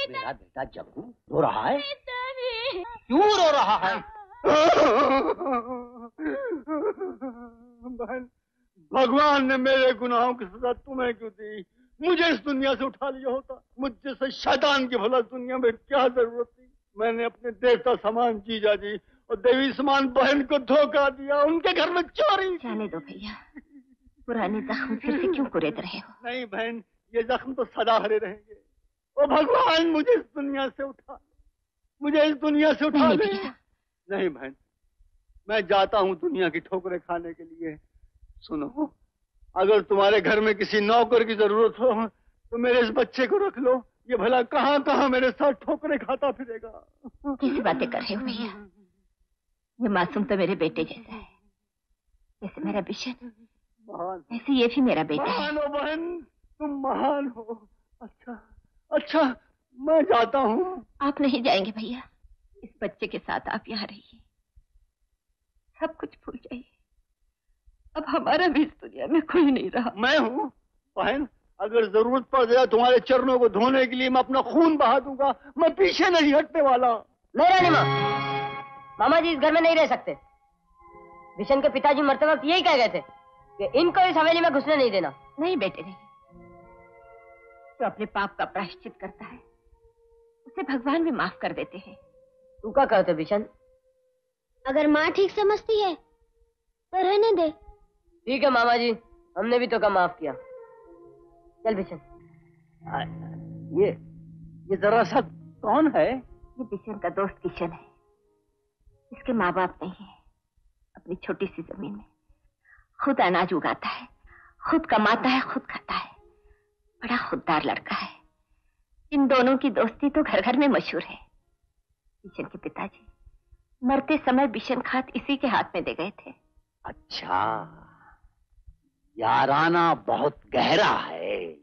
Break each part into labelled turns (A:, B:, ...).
A: मेरा बेटा जग्गू रो रहा है? क्यों रो रहा है?
B: बहन, भगवान ने मेरे गुनाहों की सजा तुम्हें क्यों दी? मुझे इस दुनिया से उठा लिया होता। मुझ जैसे शैतान की भला दुनिया में क्या जरूरत थी? मैंने अपने देवता समान जीजा जी और देवी समान बहन को धोखा दिया, उनके घर में चोरी।
C: जाने दो भैया, पुराने जख्म फिर से क्यों कुरेद रहे हो?
B: नहीं बहन, ये जख्म तो सदा हरे रहेंगे। ओ भगवान, मुझे इस दुनिया से उठा, मुझे इस दुनिया से उठा ले। नहीं बहन, मैं जाता हूँ दुनिया की ठोकरें खाने के लिए। सुनो, अगर तुम्हारे घर में किसी नौकर की जरूरत हो तो मेरे इस बच्चे को रख लो। ये भला कहाँ कहाँ मेरे साथ ठोकरें खाता फिरेगा।
C: कैसी बातें कर रहे हो भैया? ये मासूम तो मेरे बेटे जैसा है, जैसे मेरा बिशन ऐसे ये भी मेरा बेटा है।
B: महान हो बहन, तुम महान हो। अच्छा अच्छा, मैं जाता हूँ।
C: आप नहीं जाएंगे भैया, इस बच्चे के साथ आप यहाँ रहिए, सब कुछ भूल जाइए। अब हमारा भी इस दुनिया में कोई नहीं रहा।
B: मैं हूँ बहन, अगर जरूरत पड़ जाए तुम्हारे चरणों को धोने के लिए मैं अपना खून बहा दूंगा। मैं पीछे नहीं हटने वाला।
D: नहीं रानी माँ, मामा जी इस घर में नहीं रह सकते। बिशन के पिताजी मरते वक्त यही कह गए थे कि इनको इस हवेली में घुसने नहीं देना।
C: नहीं बेटे नहीं, जो अपने पाप का प्रायश्चित करता है उसे भगवान भी माफ कर देते हैं।
D: तू क्या कहते बिशन?
E: अगर माँ ठीक समझती है तो रहने दे।
D: ठीक है मामा जी, हमने भी तो का माफ किया। चल बिशन।
A: ये जरा सा कौन है?
C: ये बिशन का दोस्त किशन है। इसके माँ बाप नहीं है। अपनी छोटी सी जमीन में खुद अनाज उगाता है, खुद कमाता है, खुद खाता है। बड़ा खुददार लड़का है। इन दोनों की दोस्ती तो घर घर में मशहूर है। बिशन के पिताजी मरते समय बिशन खात इसी के हाथ में दे गए थे।
A: अच्छा, याराना बहुत गहरा है।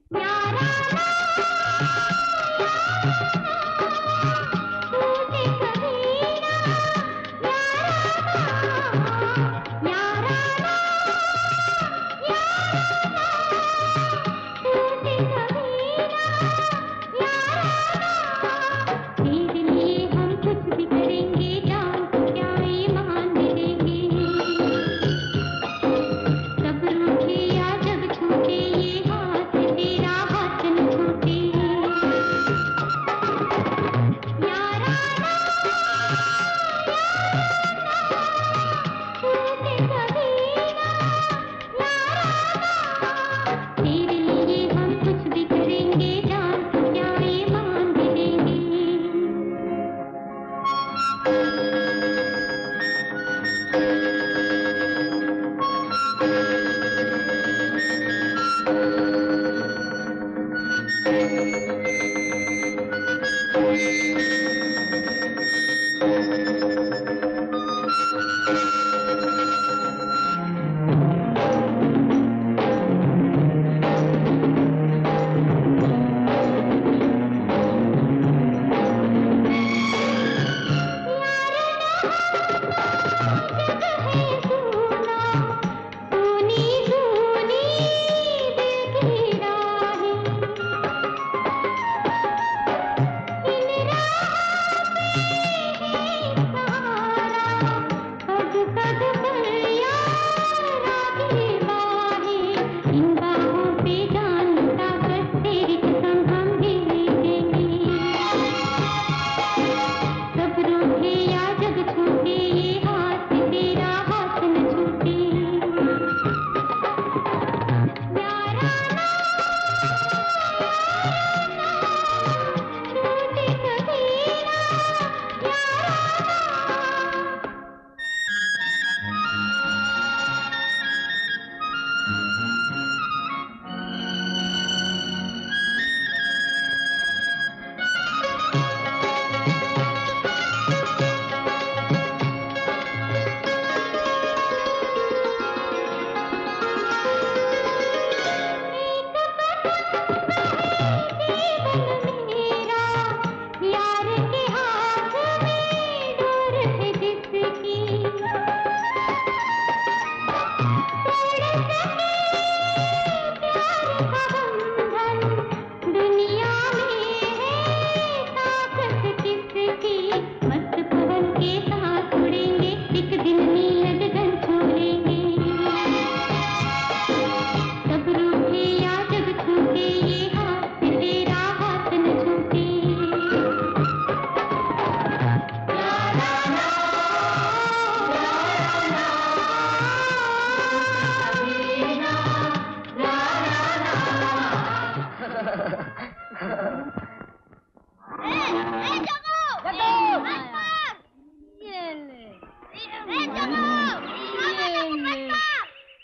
F: सब रूठे या जग छूटे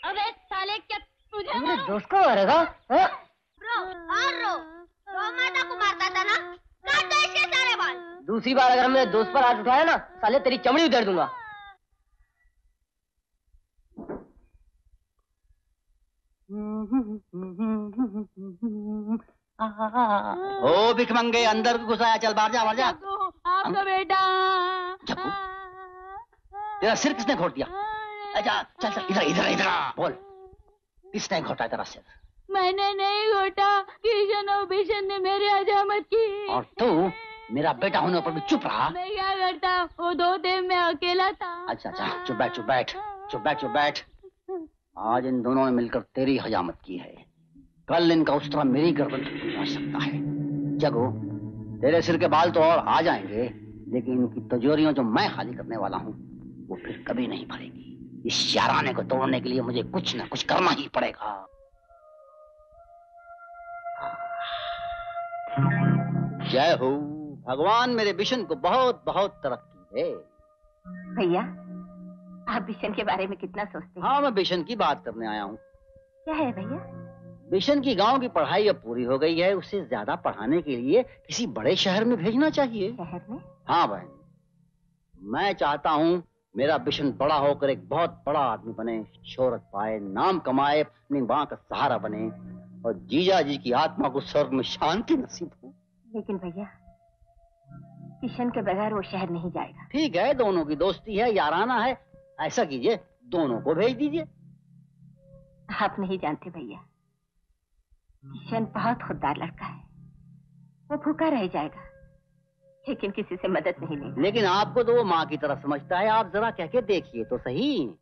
E: अबे साले क्या तुझे
D: मेरे दोस्त को मारेगा? हाँ?
E: रो माता को मारता था ना, काट दे इसके सारे बाल।
D: दूसरी बार अगर हमने दोस्त पर हाथ उठाया ना, साले तेरी चमड़ी उधेड़ दूंगा।
A: ओ भिखमंगे, अंदर घुसाया, चल बाहर जा, बाहर जा।
E: आपका बेटा।
A: तेरा सिर किसने घोट दिया? अच्छा चल चल, इधर इधर इधर बोल, किसने घोटा तेरा सिर?
E: मैंने नहीं घोटा, किशन और बिशन ने मेरी हजामत की।
A: और तू मेरा बेटा होने पर भी चुप रहा?
E: मैं क्या करता, वो 2 दिन में अकेला था।
A: अच्छा अच्छा, चुप बैठ चुप बैठ चुप बैठ चुप बैठ। आज इन दोनों ने मिलकर तेरी हजामत की है, कल इनका उस्तरा मेरी गर्दन तक पहुंच सकता है। जगो, तेरे सिर के बाल तो और आ जाएंगे, लेकिन इनकी तिजोरियां जो मैं खाली करने वाला हूँ वो फिर कभी नहीं भरेगी। इस याराने को तोड़ने के लिए मुझे कुछ न कुछ करना ही पड़ेगा। जय हो, भगवान मेरे बिशन को बहुत बहुत तरक्की दे।
C: भैया, आप बिशन के बारे में कितना सोचते हैं?
A: हाँ, मैं बिशन की बात करने आया हूँ।
C: क्या है भैया?
A: बिशन की गांव की पढ़ाई अब पूरी हो गई है, उसे ज्यादा पढ़ाने के लिए किसी बड़े शहर में भेजना चाहिए।
C: शहर में?
A: हाँ बहन, मैं चाहता हूँ मेरा बिशन बड़ा होकर एक बहुत बड़ा आदमी बने, शोहरत पाए, नाम कमाए, अपनी माँ का सहारा बने और जीजा जी की आत्मा को स्वर्ग में शांति नसीब हो।
C: लेकिन भैया, किशन के बगैर वो शहर नहीं जाएगा।
A: ठीक है, दोनों की दोस्ती है, याराना है, ऐसा कीजिए दोनों को भेज दीजिए।
C: आप नहीं जानते भैया, किशन बहुत खुददार लड़का है, वो भूखा रह जाएगा लेकिन किसी से मदद नहीं लेगा।
A: लेकिन आपको तो वो माँ की तरह समझता है, आप जरा कह के देखिए तो सही।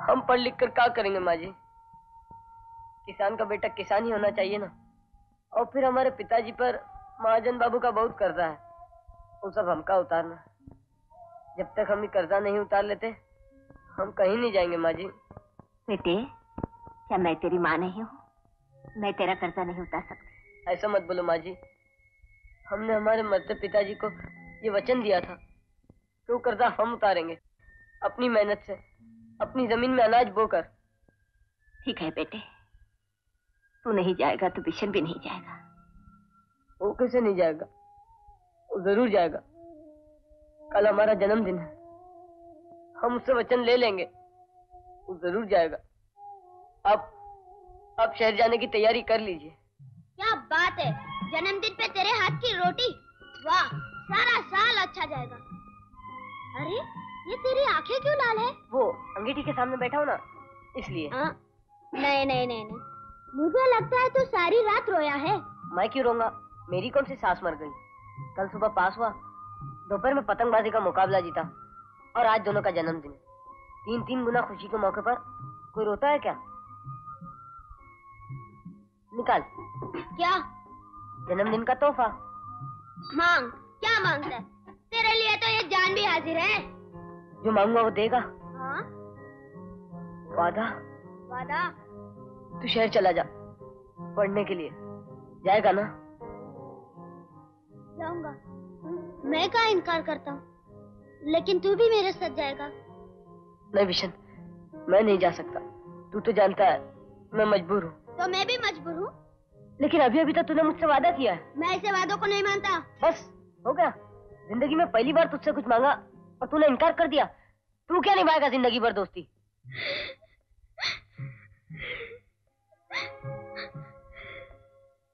D: हम पढ़ लिख कर क्या करेंगे माँ जी? किसान का बेटा किसान ही होना चाहिए ना। और फिर हमारे पिताजी पर महाजन बाबू का बहुत कर्जा है, वो सब हमका उतारना। जब तक हम ये कर्जा नहीं उतार लेते हम कहीं नहीं जाएंगे माँ जी।
C: बेटे, क्या मैं तेरी माँ नहीं हूँ? मैं तेरा कर्जा नहीं उतार सकती।
D: ऐसा मत बोलो माँ जी, हमने हमारे मरते पिताजी को ये वचन दिया था कि वो कर्जा हम उतारेंगे, अपनी मेहनत से, अपनी जमीन में अनाज बोकर।
C: ठीक है बेटे, तू नहीं जाएगा तो बिशन भी नहीं जाएगा।
D: वो कैसे नहीं जाएगा? वो जरूर जाएगा। कल हमारा जन्मदिन है, हम उससे वचन ले लेंगे, वो जरूर जाएगा। आप शहर जाने की तैयारी कर लीजिए।
E: क्या बात है, जन्मदिन पे तेरे हाथ की रोटी, वाह, सारा साल अच्छा जाएगा। अरे ये तेरी आंखें क्यों लाल है?
D: वो अंगीठी के सामने बैठा हो ना, इसलिए।
E: नहीं नहीं नहीं नहीं, मुझे लगता है तू सारी रात रोया है।
D: मैं क्यों रोऊंगा? मेरी कौन सी सास मर गई? कल सुबह पास हुआ, दोपहर में पतंगबाजी का मुकाबला जीता और आज दोनों का जन्मदिन। 3 गुना खुशी के मौके पर कोई रोता है क्या? निकाल।
E: क्या?
D: जन्मदिन का तोहफा।
E: मांग। क्या मांगता है? तेरे लिए तो ये जान भी हाजिर है।
D: जो मांगूंगा वो देगा।
E: हाँ?
D: वादा?
E: वादा?
D: तू शहर चला जा पढ़ने के लिए, जाएगा ना?
E: जाऊंगा, मैं क्या इनकार करता हूँ, लेकिन तू भी मेरे साथ जाएगा।
D: नहीं विशन, मैं नहीं जा सकता। तू तो जानता है मैं मजबूर हूँ।
E: तो मैं भी मजबूर हूँ।
D: लेकिन अभी तो तूने मुझसे वादा किया है।
E: मैं ऐसे वादों को नहीं मानता।
D: बस हो गया। जिंदगी में पहली बार तुझसे कुछ मांगा और तूने इनकार कर दिया। तू क्या निभाएगा जिंदगी भर दोस्ती?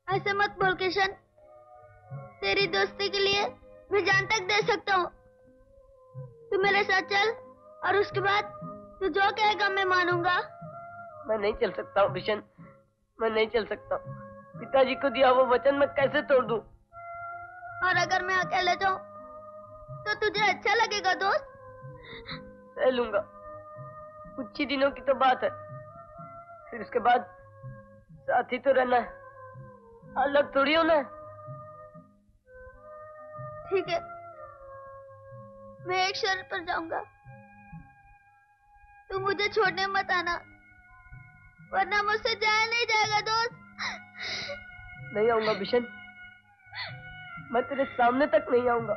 E: ऐसे मत बोल किशन, तेरी दोस्ती के लिए मैं जान तक दे सकता हूँ। तू मेरे साथ चल और उसके बाद तू जो कहेगा मैं मानूंगा।
D: मैं नहीं चल सकता हूँ बिशन, मैं नहीं चल सकता। पिताजी को दिया वो वचन मैं कैसे तोड़ दूं?
E: और अगर मैं अकेले जाऊं तो तुझे अच्छा लगेगा दोस्त?
D: सह लूंगा, कुछ ही दिनों की तो बात है, फिर उसके बाद साथ ही तो रहना है, अलग थोड़ी होना है।
E: ठीक है, मैं एक शर्त पर जाऊंगा, तू मुझे छोड़ने मत आना, वरना मुझसे जाया नहीं जाएगा दोस्त।
D: नहीं आऊंगा बिशन, मैं तेरे सामने तक नहीं आऊंगा,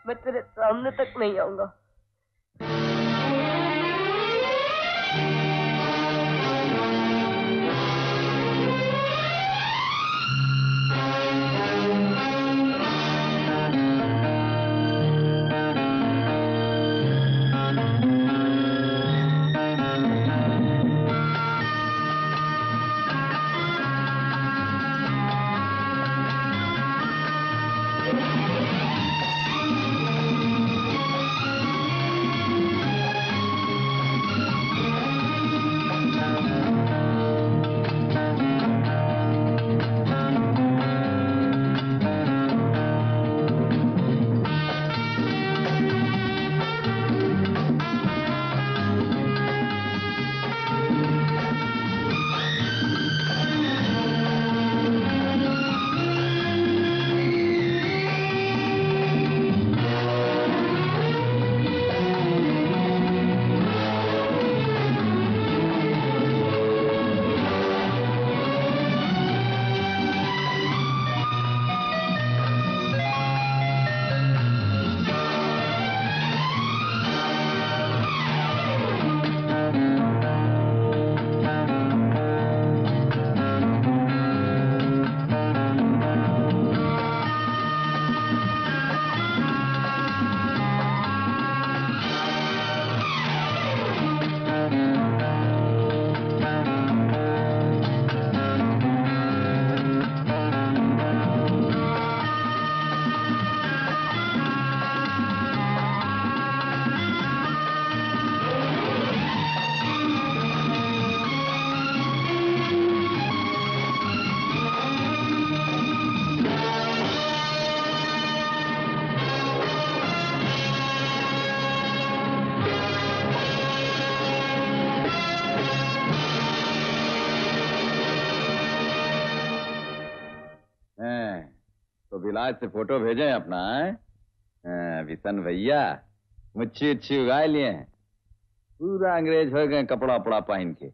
D: मैं तेरे सामने तक नहीं आऊंगा।
F: विलायत से फोटो भेजे हैं अपना। बिशन भैया मुच्छी उच्छी उगाए लिए हैं, पूरा अंग्रेज हो गए कपड़ा उपड़ा पहन के।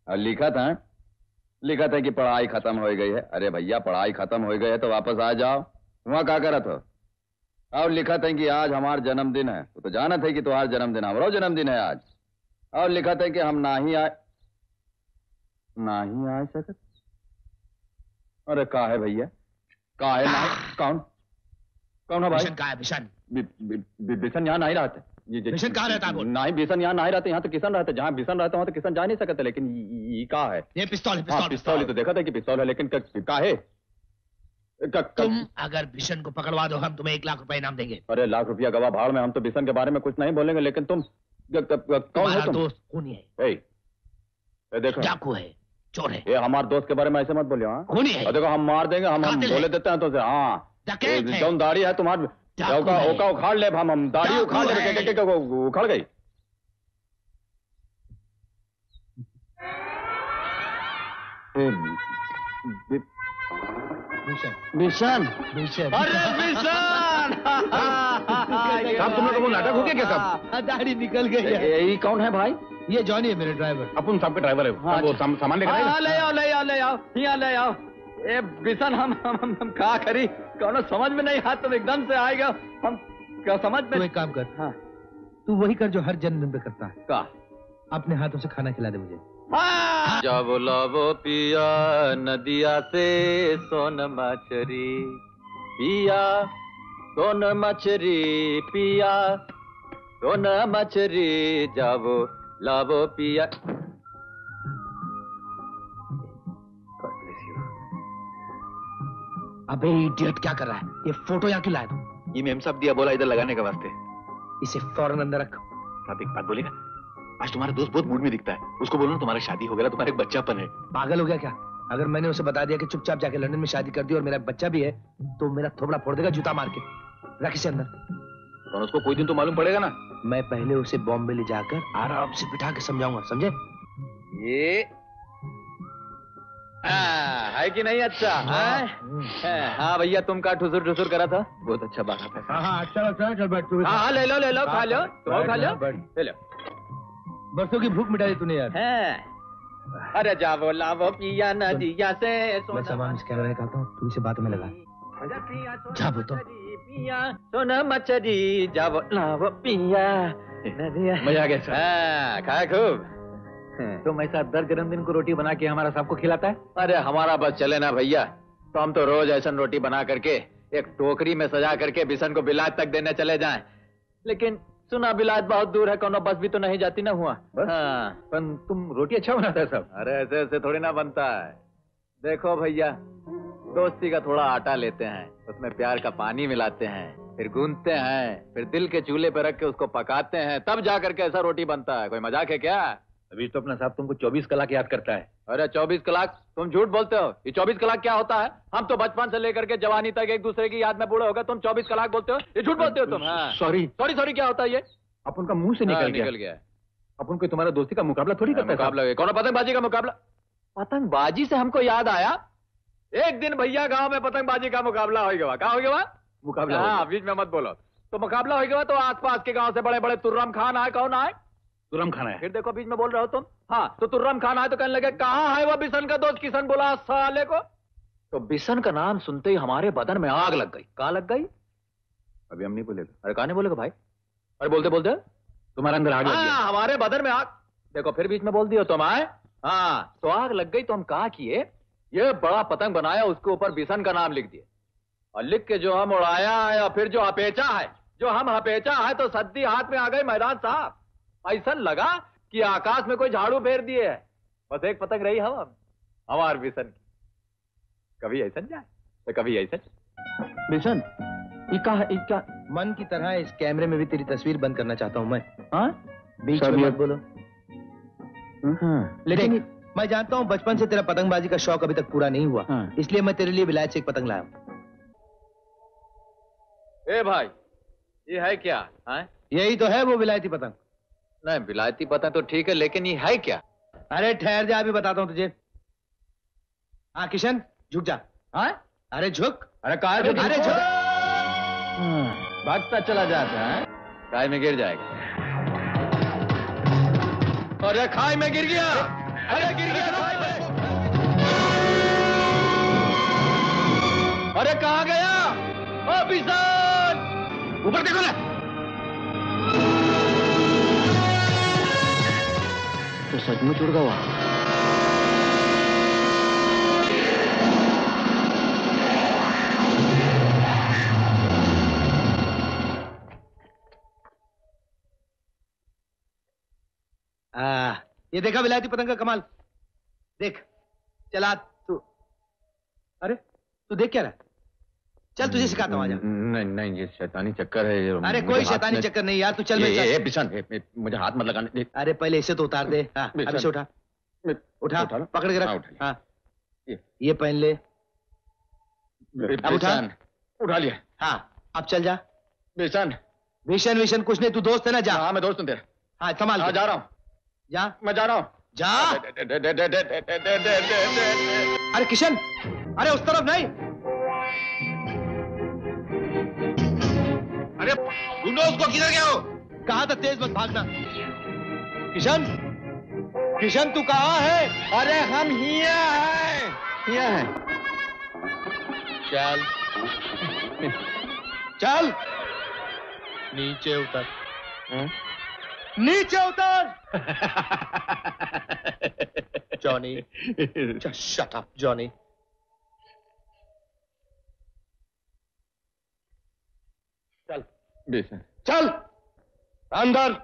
F: और लिखा था कि पढ़ाई खत्म हो गई है। अरे भैया पढ़ाई खत्म हो गई है तो वापस आ जाओ। वहां क्या करा था? और लिखा था कि आज हमारा जन्मदिन है। तो जाना था कि तुम्हारा जन्मदिन, हमारा जन्मदिन है आज। और लिखा था कि हम ना ही आ सकते। अरे का है भैया, का है ना? कौन है भाई?
G: का है बिशन?
F: बिशन यहाँ नहीं रहते।
G: बिशन कहाँ रहता है?
F: नहीं बिशन यहाँ नहीं रहते, यहाँ तो किशन रहते। जहाँ बिशन रहता वहाँ तो किशन जा नहीं सकते। लेकिन ये का है?
G: ये पिस्तौल है।
F: पिस्तौल तो देखा था कि पिस्तौल है, लेकिन का है?
G: तुम अगर बिशन को पकड़वा दो हम तुम्हें 1 लाख रुपए इनाम देंगे।
F: अरे लाख रुपया गवा भाड़ में, हम तो बिशन के बारे में कुछ नहीं बोलेंगे। लेकिन तुम कौन हो?
G: दोस्त खूनी है।
F: देखो
G: डाकू है, चोर है।
F: ये हमारे दोस्त के बारे में ऐसे मत बोलियो। हाँ
G: खूनी है।
F: देखो हम मार देंगे, हम बोले देते हैं तो। हाँ जो दाढ़ी है तुम्हारी ओका उखाड़ ले। हम दाढ़ी उखाड़ ले। उखड़ गई।
A: बिशन
F: अरे बिशन साहब तुम लोग नाटक हो गया क्या साहब?
G: दाढ़ी निकल गई है।
F: यही कौन है भाई?
G: ये जॉनी है मेरे ड्राइवर।
F: अपन साहब के ड्राइवर है। हाँ, वो सामान लेकर आए। ले आओ यहाँ ले आओ। ए बिशन हम क्या करी? कौन समझ में नहीं। हाथ तुम एकदम से आएगा, हम क्या समझ में।
G: तू एक काम कर। हाँ तू वही कर जो हर जन्मदिन पे करता है।
F: का?
G: अपने हाथों से खाना खिला दे मुझे।
F: जावो लावो पिया नदिया से सोन मछरी पिया, सोन मछरी पिया, सोन मछरी जावो लावो पिया।
G: अबे इडियट क्या कर रहा है? ये फोटो यहाँ क्यों लाया तू?
F: ये मेम साहब दिया बोला इधर लगाने के वास्ते।
G: इसे फौरन अंदर रख।
F: साहब एक बात बोलेगा? आज तुम्हारा दोस्त बहुत मूड में दिखता है। उसको बोलो ना तुम्हारी शादी हो गया, तुम्हारा एक बच्चापन है।
G: पागल हो गया क्या? अगर मैंने उसे बता दिया कि चुपचाप जाके लंदन में शादी कर दी और मेरा बच्चा भी है तो मेरा थोबड़ा फोड़ देगा जूता मार के। रख इसे अंदर।
F: तो उसको कोई दिन तो मालूम पड़ेगा ना।
G: मैं पहले उसे बॉम्बे ले जाकर आराम से बिठा के समझाऊंगा, समझे?
F: ये है कि नहीं? अच्छा हाँ भैया तुम का ठुसुर ठुसुर करा था, बहुत अच्छा बात है।
G: हाँ अच्छा चल बैठ।
F: हाँ ले लो खा लो, तुम खा लो, ले लो।
G: बरसों की भूख मिटा दी तूने यार।
F: अरे जावो लावो पिया नदिया से।
G: मैं सामान इस कैमरे में निकालता हूँ, तू इसे बात में लगा। जावो तो
F: पिया सोना मछली जावो लावो पिया नदिया। मजा आ गया। खाया खूब।
H: तुम ऐसा दर जन्मदिन को रोटी बना के हमारा सबको खिलाता है?
F: अरे हमारा बस चले ना भैया, तो हम तो रोज ऐसा रोटी बना करके एक टोकरी में सजा करके बिशन को बिलायत तक देने चले जाएं। लेकिन सुना बिलायत बहुत दूर है, कोनो बस भी तो नहीं जाती ना हुआ। हाँ
H: पर तुम रोटी अच्छा बनाता है सब।
F: अरे ऐसे ऐसे थोड़ी ना बनता है। देखो भैया, दोस्ती का थोड़ा आटा लेते हैं, उसमें प्यार का पानी मिलाते हैं, फिर गूंथते हैं, फिर दिल के चूल्हे पर रख के उसको पकाते हैं, तब जा करके ऐसा रोटी बनता है। कोई मजाक है क्या?
H: अभी तो अपना साहब तुमको 24 कलाक याद करता है।
F: अरे 24 कलाक? तुम झूठ बोलते हो। ये 24 कलाक क्या होता है? हम तो बचपन से लेकर के जवानी तक एक दूसरे की याद में बूढ़े हो गए, तुम 24 कलाक बोलते हो? ये झूठ बोलते हो तुम।
H: सॉरी
F: क्या होता है ये?
H: अपन का मुंह से निकल गया। अपन को तुम्हारा दोस्ती का मुकाबला थोड़ी करता है।
F: मुकाबला कौन? पतंगबाजी का मुकाबला? पतंगबाजी से हमको याद आया, एक दिन भैया गांव में पतंगबाजी का मुकाबला हो गया। क्या हो गया?
H: मुकाबला।
F: हाँ बीच में मत बोलो। तो मुकाबला हो गया तो आसपास के गांव से बड़े बड़े तुर्रम खान आए। कौन आए?
H: तुर्रम खान है।
F: फिर देखो बीच में बोल रहे हो तुम। हाँ तो तुर्रम खान आए तो कहने लगे कहाँ है वो बिशन का दोस्त किशन? बोला साले को। तो बिशन का नाम सुनते ही हमारे बदन में आग लग गई। कहाँ लग गई?
H: अभी हम नहीं बोलेगा।
F: अरे कहाँ नहीं बोलेगा भाई? अरे बोलते बोलते
H: तुम्हारे अंदर आग लग गई।
F: हमारे बदन में आग। देखो फिर बीच में बोल दियो तुम आए। हाँ तो आग लग गई तो हम कहा किए, ये बड़ा पतंग बनाया, उसके ऊपर बिशन का नाम लिख दिए और लिख के जो हम उड़ाया है और फिर जो हपेचा है, जो हम हपेचा है तो सद्दी हाथ में आ गई मैदान साहब। ऐसा लगा कि आकाश में कोई झाड़ू फेर दिए है। बस एक पतंग रही हवा में, हमार बिशन की। कभी ऐसा जाए तो कभी ऐसा।
A: बिशन क्या
G: मन की तरह इस कैमरे में भी तेरी तस्वीर बंद करना चाहता हूँ मैं।
A: हाँ
G: बीच में मत बोलो। लेकिन मैं जानता हूँ बचपन से तेरा पतंगबाजी का शौक अभी तक पूरा नहीं हुआ। इसलिए मैं तेरे लिए विलायत से एक पतंग लाया हूँ।
F: ए भाई ये है क्या?
G: यही तो है वो विलायती पतंग।
F: नहीं विलायती पतंग तो ठीक है, लेकिन ये है क्या?
G: अरे ठहर जा, अभी बताता हूँ तुझे। हाँ किशन झुक जा। हाँ अरे झुक।
F: अरे कहा झुक?
G: अरे झुक।
F: भागता चला जाता है, खाई में गिर जाएगा। अरे खाई में गिर गया। अरे गिर गया खाई में। अरे कहाँ गया? ऑफिसर ऊपर देखो ना।
A: तो सचमुच उड़ गया।
G: ये देखा विलायती पतंग का कमाल। देख चला तू। अरे तू देख क्या रहा है? चल तुझे सिखाता हूँ, आजा।
F: नहीं नहीं, ये शैतानी चक्कर है ये।
G: अरे कोई शैतानी चक्कर नहीं यार, तू चल।
F: बिशन, मुझे हाथ मत लगाने।
G: अरे पहले इसे तो उतार दे। हाँ, अभी से उठा उठा, पकड़ के रख। हाँ ये पहन ले। अब उठा।
F: उठा लिया।
G: हाँ अब चल जा।
F: बिशन
G: भीषण विशन कुछ नहीं, तू दोस्त है ना, जा।
F: हाँ मैं दोस्त हूँ तेरा।
G: हाँ संभाल।
F: हाँ जा रहा हूँ।
G: जा।
F: मैं जा रहा हूँ।
G: जा। अरे किशन, अरे उस तरफ नहीं। अरे ढूंढो उसको, किधर गया हो? कहा था तेज मत भागना। किशन, किशन तू कहाँ है?
F: अरे हम हिया हैं।
G: चल चल नीचे उतर। नीचे उतर। Johnny, shut up Johnny. चल
F: बिशन,
G: चल अंदर।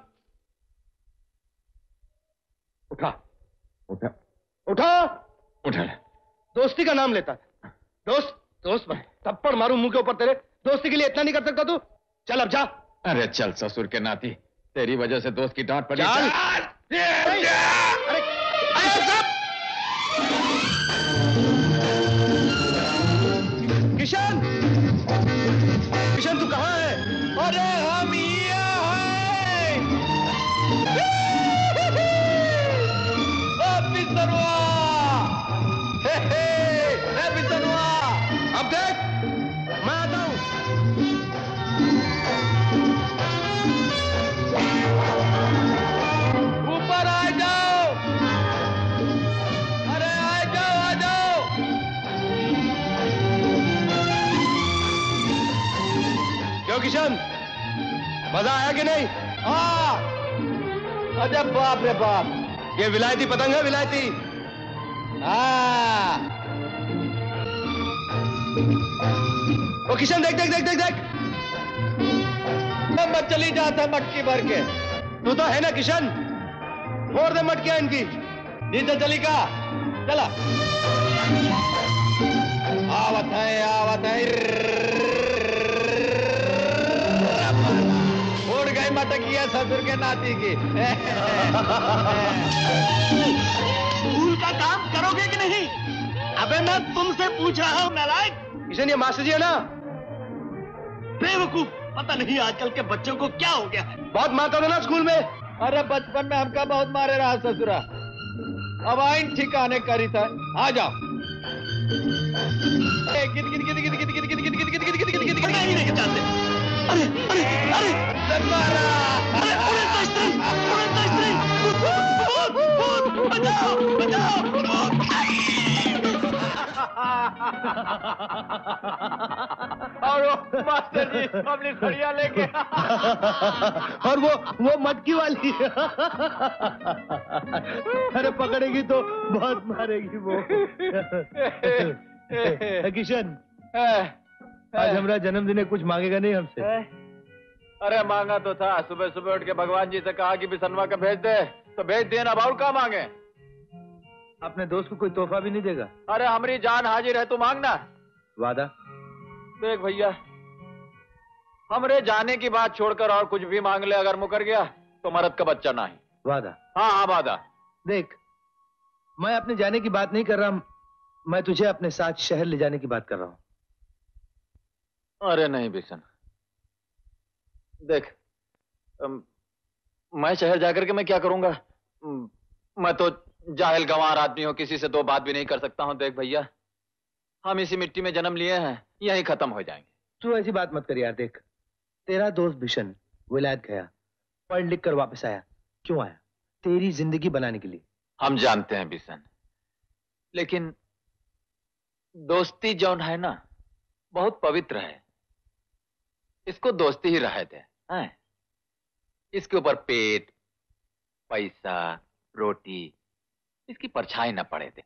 G: उठा
F: उठा
G: उठा।
F: उठा।
G: दोस्ती का नाम लेता था। दोस्त दोस्त मैं थप्पड़ मारूं मुंह के ऊपर तेरे। दोस्ती के लिए इतना नहीं कर सकता तू? चल अब जा।
F: अरे चल ससुर के नाती, तेरी वजह से दोस्त की डांट पड़ी।
G: चल। किशन, किशन तू कहाँ है? अरे हम यहाँ हैं। अब देख मैं आता हूँ। ऊपर आ जाओ। अरे आ जाओ आ जाओ। क्यों किशन, मजा आया कि नहीं? हाँ। अरे बाप रे बाप, ये विलायती पतंग है, विलायती। हाँ। ओ किशन देख देख देख देख देख। मत चली जाता मटकी भर के। तू तो है ना किशन, फोड़ दे मटकियां इनकी। नीचे चली का, चला। आवत है उड़ गई मटकिया ससुर के नाती की। स्कूल का काम करोगे कि नहीं? अबे मैं तुमसे पूछ रहा हूँ नालायक। किशन ये मास्टर जी है ना? बेवकूफ, पता नहीं आजकल के बच्चों को क्या हो गया है। बहुत मारता था ना स्कूल में?
F: अरे बचपन में हमका बहुत मारे रहा ससुरा। अब आइन ठिकाने करी था। आ जाओ।
G: नहीं चाहते। अरे अरे अरे बचाओ बचाओ।
F: और वो मास्टर जी अपनी खड़िया लेके
G: और वो मटकी वाली। अरे पकड़ेगी तो बहुत मारेगी वो। किशन आज हमारा जन्मदिन है, कुछ मांगेगा नहीं हमसे?
F: अरे मांगा तो था, सुबह सुबह उठ के भगवान जी से कहा कि बिसनवा का भेज दे, तो भेज दिए ना। बाउल का मांगे?
G: अपने दोस्त को कोई तोहफा भी नहीं देगा?
F: अरे हमारी जान हाजिर है, तू मांगना।
G: वादा?
F: देख भैया, हमरे जाने की बात छोड़कर और कुछ भी मांग ले, अगर मुकर गया तो मर्द का बच्चा नहीं।
G: वादा?
F: हाँ हाँ वादा।
G: देख मैं अपने जाने की बात नहीं कर रहा, मैं तुझे अपने साथ शहर ले जाने की बात कर रहा हूँ।
F: अरे नहीं बिशन, देख मैं शहर जाकर के मैं क्या करूंगा? मैं तो जाहिल गंवार आदमी हूं, किसी से दो बात भी नहीं कर सकता हूं। देख भैया,
H: हम इसी मिट्टी में जन्म लिए हैं, यहीं खत्म हो जाएंगे।
I: तू ऐसी बात मत कर यार। देख, तेरा दोस्त बिशन विलायत गया, पढ़ लिख कर वापस आया। क्यों आया? तेरी जिंदगी बनाने के लिए।
H: हम जानते हैं बिशन, लेकिन दोस्ती जौन है ना, बहुत पवित्र है। इसको दोस्ती ही रहे दे हैं? इसके ऊपर पेट, पैसा, रोटी, इसकी परछाई न पड़े दे।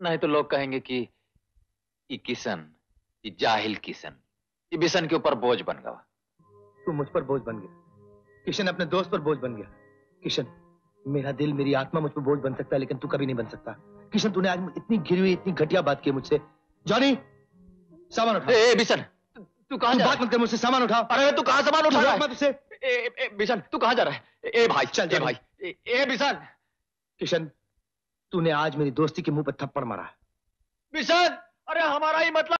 H: नहीं तो लोग कहेंगे कि ये किशन, ये जाहिल किशन, ये बिशन के ऊपर बोझ बन गया।
I: तू मुझ पर बोझ बन गया। किशन अपने दोस्त पर बोझ बन गया। किशन, मेरा दिल, मेरी आत्मा मुझ पर बोझ बन सकता है, लेकिन तू कभी नहीं बन सकता। किशन, तूने आज इतनी गिरी हुई, इतनी घटिया बात की मुझसे। जॉनी, सामान उठा।
H: ए बिशन, तू कहां जा रहा है?
I: बात मत कर मुझसे, सामान उठा।
H: अरे तू कहां सामान उठा रहा है?
I: तुझसे।
H: बिशन, तू कहां जा रहा है? ए भाई,
I: चल
H: ए भाई, ए बिशन।
I: किशन, तूने आज मेरी दोस्ती के मुंह पर थप्पड़ मारा है।
H: बिशन, अरे हमारा ही मतलब।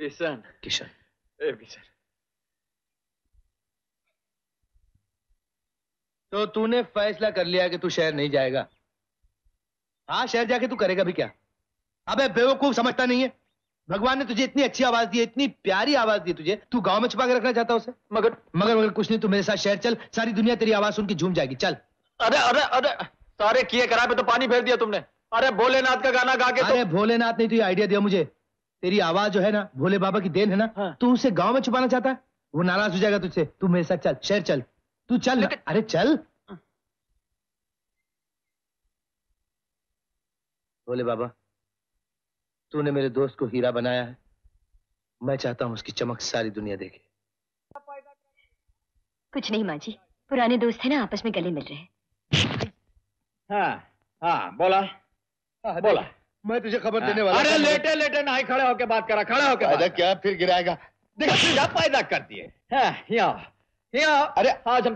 H: बिशन,
I: किशन,
H: ए बिशन।
I: तो तूने फैसला कर लिया कि तू शहर नहीं जाएगा? हाँ, शहर जाके तू करेगा भी क्या? अबे बेवकूफ, समझता नहीं है? भगवान ने तुझे इतनी अच्छी आवाज दी है, इतनी प्यारी आवाज दी तुझे, तू गांव में छुपा के रखना चाहता उसे? मगर कुछ नहीं, तू मेरे साथ शहर चल, सारी दुनिया तेरी आवाज सुन के झूम जाएगी। चल।
H: अरे अरे अरे, सारे किए कराए पे तो पानी फेर दिया तुमने। अरे भोलेनाथ का गाना गा के।
I: अरे भोलेनाथ ने तो ये आइडिया दिया मुझे। तेरी आवाज जो है ना, भोले बाबा की देन है ना। हाँ। तू उसे गांव में छुपाना चाहता है, वो नाराज हो जाएगा तुझसे। तू मेरे साथ चल, शहर चल, तू चल ना। अरे चल। भोले बाबा, तूने मेरे दोस्त को हीरा बनाया है, मैं चाहता हूँ उसकी चमक सारी दुनिया देखे।
C: कुछ नहीं माँ जी, पुराने दोस्त हैं ना, आपस में गले मिल रहे हैं।
H: हाँ हाँ, बोला बोला।
I: मैं तुझे खबर देने वाला।
H: अरे लेटे लेटे नहीं, खड़े होके बात करा, खड़े होके बात
I: क्या फिर गिराएगा?
H: देखा पैदा कर दिए। अरे आज हम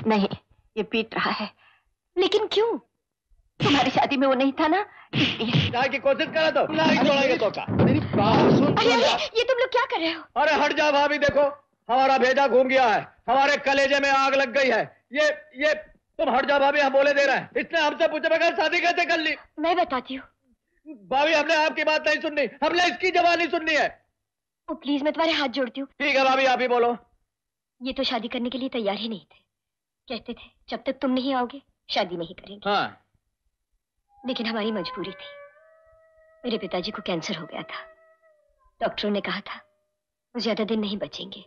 C: नहीं, ये पीट रहा है। लेकिन क्यों? तुम्हारी शादी में वो नहीं था ना, इसलिए।
H: जाने की कोशिश करा तो नहीं छोड़ेंगे तो का।
C: अरे ये तुम लोग क्या कर रहे हो?
H: अरे हट जा भाभी, देखो हमारा भेजा घूम गया है, हमारे कलेजे में आग लग गई है। ये तुम हट जा भाभी, हम बोले दे रहे हैं। इसने हमसे पूछे बगैर शादी कैसे कर ली?
C: मैं बताती हूँ
H: भाभी, हमने आपकी बात नहीं सुननी, हमने इसकी जवानी सुननी है।
C: ओ प्लीज, मैं तुम्हारे हाथ जोड़ती हूँ।
H: ठीक है भाभी, आप ही बोलो।
C: ये तो शादी करने के लिए तैयार ही नहीं थे, कहते थे जब तक तुम नहीं आओगे शादी नहीं करेंगे।
H: हाँ।
C: लेकिन हमारी मजबूरी थी। मेरे पिताजी को कैंसर हो गया था, डॉक्टरों ने कहा था वो ज्यादा दिन नहीं बचेंगे,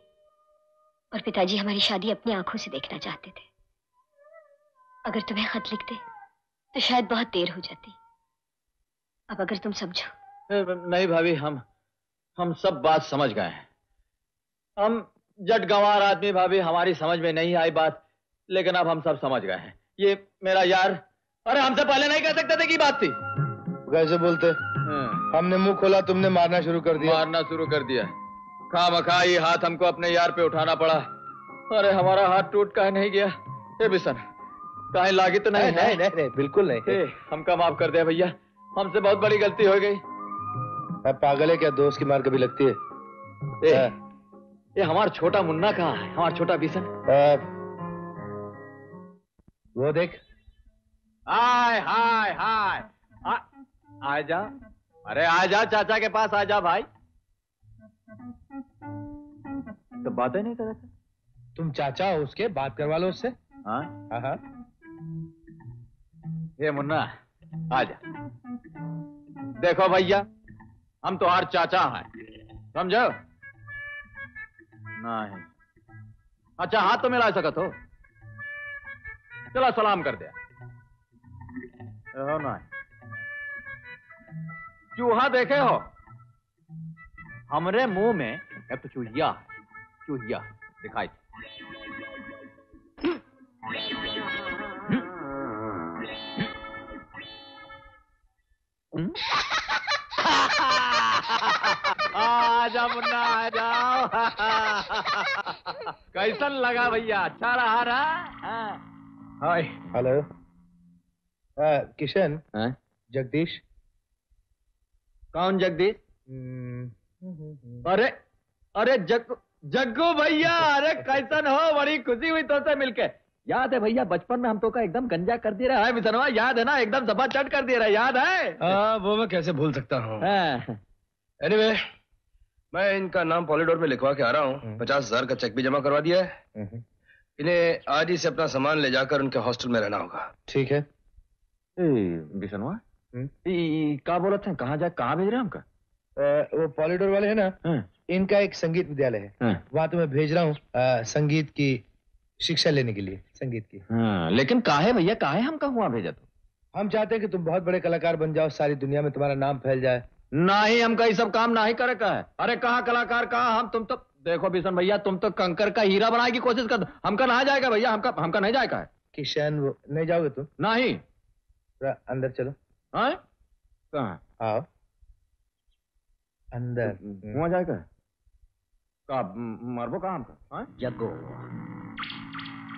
C: और पिताजी हमारी शादी अपनी आंखों से देखना चाहते थे। अगर तुम्हें खत लिखते तो शायद बहुत देर हो जाती। अब अगर तुम समझो।
H: नहीं भाभी, हम सब बात समझ गए हैं। हम जट गंवार आदमी भाभी, हमारी समझ में नहीं आई बात, लेकिन अब हम सब समझ गए हैं। ये मेरा यार, अरे हमसे पहले नहीं कह सकते थे कि बात थी।
I: कैसे बोलते? हमने मुंह खोला, तुमने मारना शुरू कर दिया।
H: मारना शुरू कर दिया। खामखा ये हाथ हमको अपने यार पे उठाना पड़ा। अरे हमारा हाथ टूट का नहीं गया। ए बिशन, कहीं लागी तो नहीं?
I: नहीं, बिल्कुल नहीं।
H: हमका माफ कर दे भैया, हमसे बहुत बड़ी गलती हो गई।
I: पागल है क्या? दोस्त की मार कभी लगती है?
H: ये हमारा छोटा मुन्ना कहाँ है? हमारा छोटा बिशन।
I: वो देख।
H: हाय हाय हाय, आजा। अरे आजा, चाचा के पास आजा भाई। तो बातें नहीं कर रहे थे?
I: तुम चाचा हो उसके, बात करवा लो उससे।
H: हाँ
I: हाँ।
H: ये मुन्ना आजा। देखो भैया, हम तो हर चाचा हैं, समझो? नहीं। अच्छा हाथ तो मिला सकत हो? चलो सलाम कर दिया। नहीं, चूहा देखे हो? हमरे मुंह में एक तो चूहिया है, चूहिया दिखाई। आजा मुन्ना, आ जाओ। कैसन लगा भैया? अच्छा रहा?
I: हाय। हेलो। किशन। जगदीश।
H: कौन जगदीश? अरे अरे जग्गू भैया, अरे कैसन हो? बड़ी खुशी हुई तो से मिलके। याद है भैया, बचपन में हम तो का एकदम गंजा कर दिया रहा है मिसनवा, याद है ना? एकदम जबा चट कर दिया रहा, याद है?
I: वो मैं कैसे भूल सकता हूँ।
G: एनीवे, मैं इनका नाम पॉलीडोर में लिखवा के आ रहा हूँ। 50,000 का चेक भी जमा करवा दिया है। इन्हें आज ही से अपना सामान ले जाकर उनके हॉस्टल में रहना होगा।
I: ठीक है।
H: बिसनवा क्या बोला था? कहाँ भेज रहे हैं हमका?
I: वो पॉलीडोर वाले है ना, इनका एक संगीत विद्यालय है, वहाँ तुम्हें भेज रहा हूँ संगीत की शिक्षा लेने के लिए, संगीत की।
H: लेकिन काहे भैया, काहे हमका वहाँ भेजा? तो
I: हम चाहते हैं कि तुम बहुत बड़े कलाकार बन जाओ, सारी दुनिया में तुम्हारा नाम फैल जाए।
H: नहीं, हमका ये सब काम नहीं करे का है। अरे कहाँ कलाकार, कहाँ हम? तुम तो देखो बिशन भैया, तुम तो कंकर का हीरा बनाने की कोशिश कर दो। हमका नहीं जाएगा भैया, हमका नहीं जाएगा है।
I: किशन, वो नहीं जाओगे तुम?
H: नहीं।
I: अंदर चलो।
H: कहाँ?
I: आओ अंदर।
H: वहाँ जाएगा? मरबो कहाँ हमका?
A: जग्गू,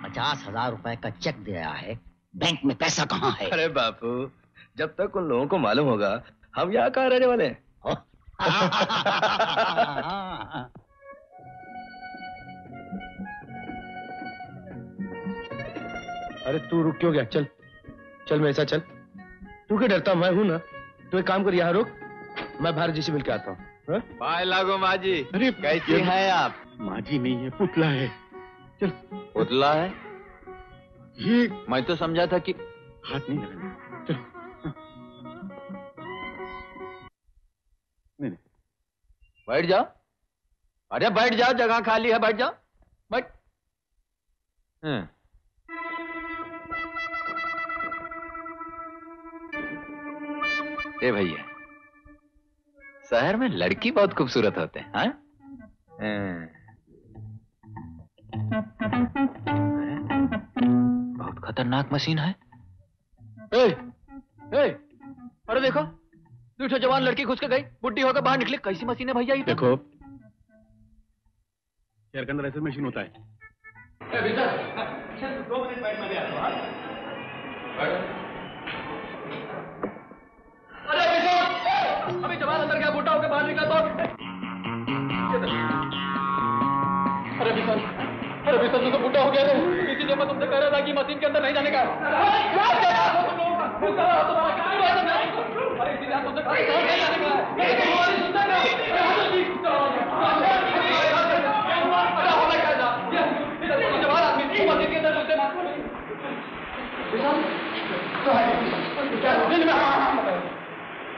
A: 50,000 रुपए का चेक दिया है, बैंक में पैसा कहाँ है?
G: अरे बापू, जब तक उन लोगों को मालूम होगा हम यहाँ कहाँ रहने वाले हैं।
I: अरे तू रुक क्यों गया? चल चल मेरे साथ चल। तू क्यों डरता? मैं हूं ना। तू एक काम कर, यहाँ रुक, मैं भारत जी से मिलकर आता हूँ।
H: भाई लागो माँ जी।
B: अरे
H: कैसी है आप?
B: माँ जी नहीं है, पुतला है। चल।
H: पुतला है?
B: ये
H: मैं तो समझा था कि
B: हाथ नहीं लगाना। चल। नहीं।
H: बैठ जाओ। अरे बैठ जाओ, जगह खाली है, बैठ जाओ, बैठ। ए भैया, शहर में लड़की बहुत खूबसूरत होते हैं। हाँ? बहुत खतरनाक मशीन है। ए, ए, अरे देखो, दूसरा जवान लड़की घुस के गई, बुढ़ी होकर बाहर निकली। कैसी मशीन है भैया ये?
B: देखो, शहर के अंदर ऐसे मशीन होता है। 2 मिनट बैठ, मैं आता हूं।
H: अरे अभी जवान अंदर गया, बूढ़ा होकर बाहर निकला तो अरे बिशन तू तो बूढ़ा हो गया रे। इसीलिए मैं तुमसे कह रहा था कि मशीन के अंदर नहीं जाने का। अरे इसीलिए तुमसे कह रहा था नहीं जाने का। जवान आदमी मशीन के अंदर घुसते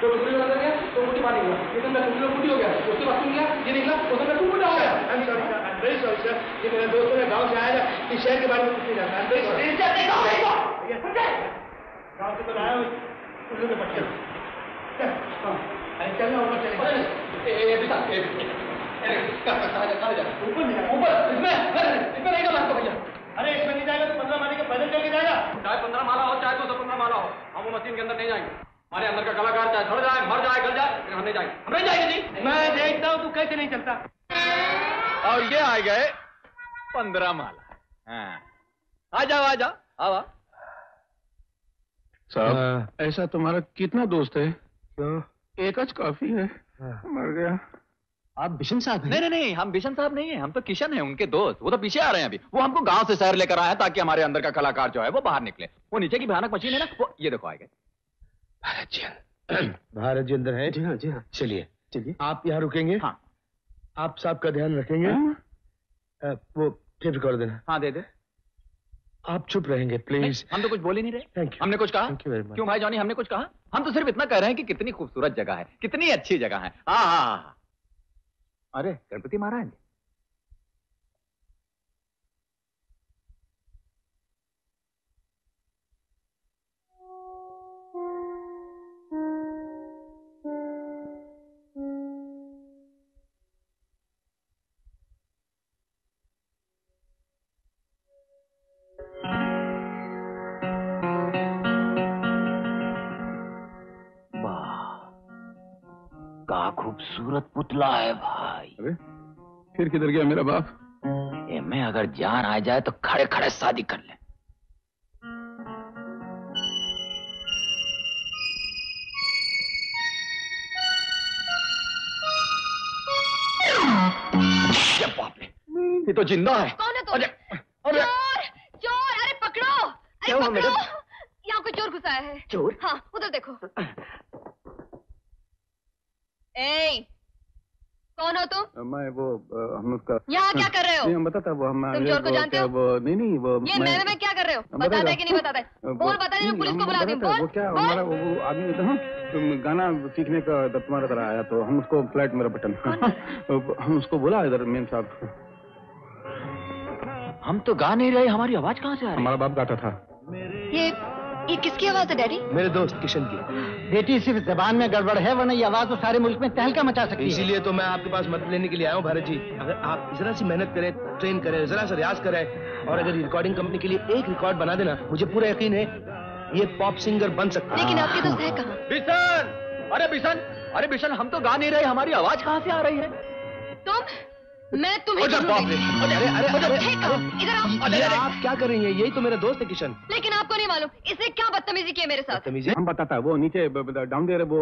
H: तो बुढ़ी हो गया, तो बुढ़ी मार गया, लेकिन मैं बुढ़ी हो गया, उसके बाद सुन गया, ये निकला, उसके बाद तू बुढ़ा हो गया। I'm very sorry sir, ये मेरे दोस्तों ने गांव से आया था, इस शहर के बारे में कुछ नहीं जानता। I'm very sorry। गांव से तो आया हूँ, उल्लू के पट्टे। अरे चलना ऊपर चलेगा। ऊपर इसमें नहीं डाला भैया। अरे इसमें नहीं जाएगा तो 15 माले के पैदल चल के जाएगा। चाहे 15 माला हो, चाहे 215 माला हो, हम वो मशीन के अंदर नहीं जाएंगे। हमारे अंदर का कलाकार चाहे सड़ जाए, मर जाए, गल जाए, लेकिन हम नहीं जाएंगे। हम नहीं जाएंगे जी। मैं देखता हूँ तू कैसे नहीं चलता। और ये आ गए 15 माला। आ जाओ, आ जाओ, आओ।
B: साहब, ऐसा तुम्हारा कितना दोस्त है? एक आज काफी है। मर गया।
H: आप बिशन साहब हैं? नहीं, हम बिशन साहब नहीं हैं, हम तो किशन हैं, उनके दोस्त। वो तो पीछे आ रहे हैं अभी। वो हमको गांव से शहर लेकर आए ताकि हमारे अंदर का कलाकार जो है वो बाहर निकले। वो नीचे की भयानक मशीन है ना, वो ये देखो आ गए।
I: भारत जी अंदर है?
B: जी हाँ, जी हाँ।
I: चलिए, आप यहाँ रुकेंगे?
H: हाँ।
I: आप साहब का ध्यान रखेंगे? वो टेप रिकॉर्ड देना।
H: हाँ, दे दे।
I: आप चुप रहेंगे प्लीज।
H: हम तो कुछ बोल ही नहीं रहे।
I: Thank you.
H: हमने कुछ कहा?
I: Thank you very much.
H: क्यों भाई जॉनी, हमने कुछ कहा? हम तो सिर्फ इतना कह रहे हैं कि कितनी खूबसूरत जगह है, कितनी अच्छी जगह है। हाँ। अरे गणपति महाराज, का खूबसूरत पुतला है भाई।
B: अरे फिर किधर गया मेरा बाप?
H: मैं अगर जान आ जाए तो खड़े खड़े शादी कर ले। बाप रे, ये तो जिंदा है।
C: कौन है तुम?
H: अरे
C: चोर, अरे पकड़ो, अरे पकड़ो। यहाँ कोई चोर घुसा है।
H: चोर?
C: हाँ, उधर देखो। ए, कौन हो तुम?
B: मैं वो हम उसका
C: यहाँ क्या कर रहे हो?
B: नहीं, हम बताता वो हम
C: तुम चोर को जानते हो?
B: वो नहीं वो
C: ये मैं क्या कर रहे हो? बताता है कि नहीं बताता है? बोल, बता नहीं, पुलिस को बुला दूं। बोल,
B: वो क्या हमारा वो आदमी था ना, गाना सीखने का तुम्हारा तरह आया, तो हम उसको फ्लैट मेरा बटन हम उसको बोला इधर मेन साहब।
H: हम तो गा नहीं रहे, हमारी आवाज कहाँ से आ रही है?
B: हमारा बाप गाता था।
C: ये किसकी आवाज है डैडी?
I: मेरे दोस्त किशन की।
A: बेटी सिर्फ जबान में गड़बड़ है, वरना ये आवाज तो सारे मुल्क में तहलका मचा सकती है।
I: इसीलिए तो मैं आपके पास मदद लेने के लिए आया हूँ भारत जी। अगर आप जरा सी मेहनत करें, ट्रेन करें, जरा सा रियाज करें, और अगर रिकॉर्डिंग कंपनी के लिए एक रिकॉर्ड बना देना, मुझे पूरा यकीन है ये पॉप सिंगर बन सकता है।
C: लेकिन आपके दोस्त है कहाँ?
H: बिशन, अरे बिशन, हम तो गा नहीं रहे, हमारी आवाज कहाँ से आ रही है?
C: मैं तुम्हें
H: इधर आओ।
I: आप क्या कर रही हैं? यही तो मेरा दोस्त है किशन।
C: लेकिन आपको नहीं मालूम इसने क्या बदतमीजी की है मेरे साथ?
B: हम बताता है, वो नीचे डाउन देर वो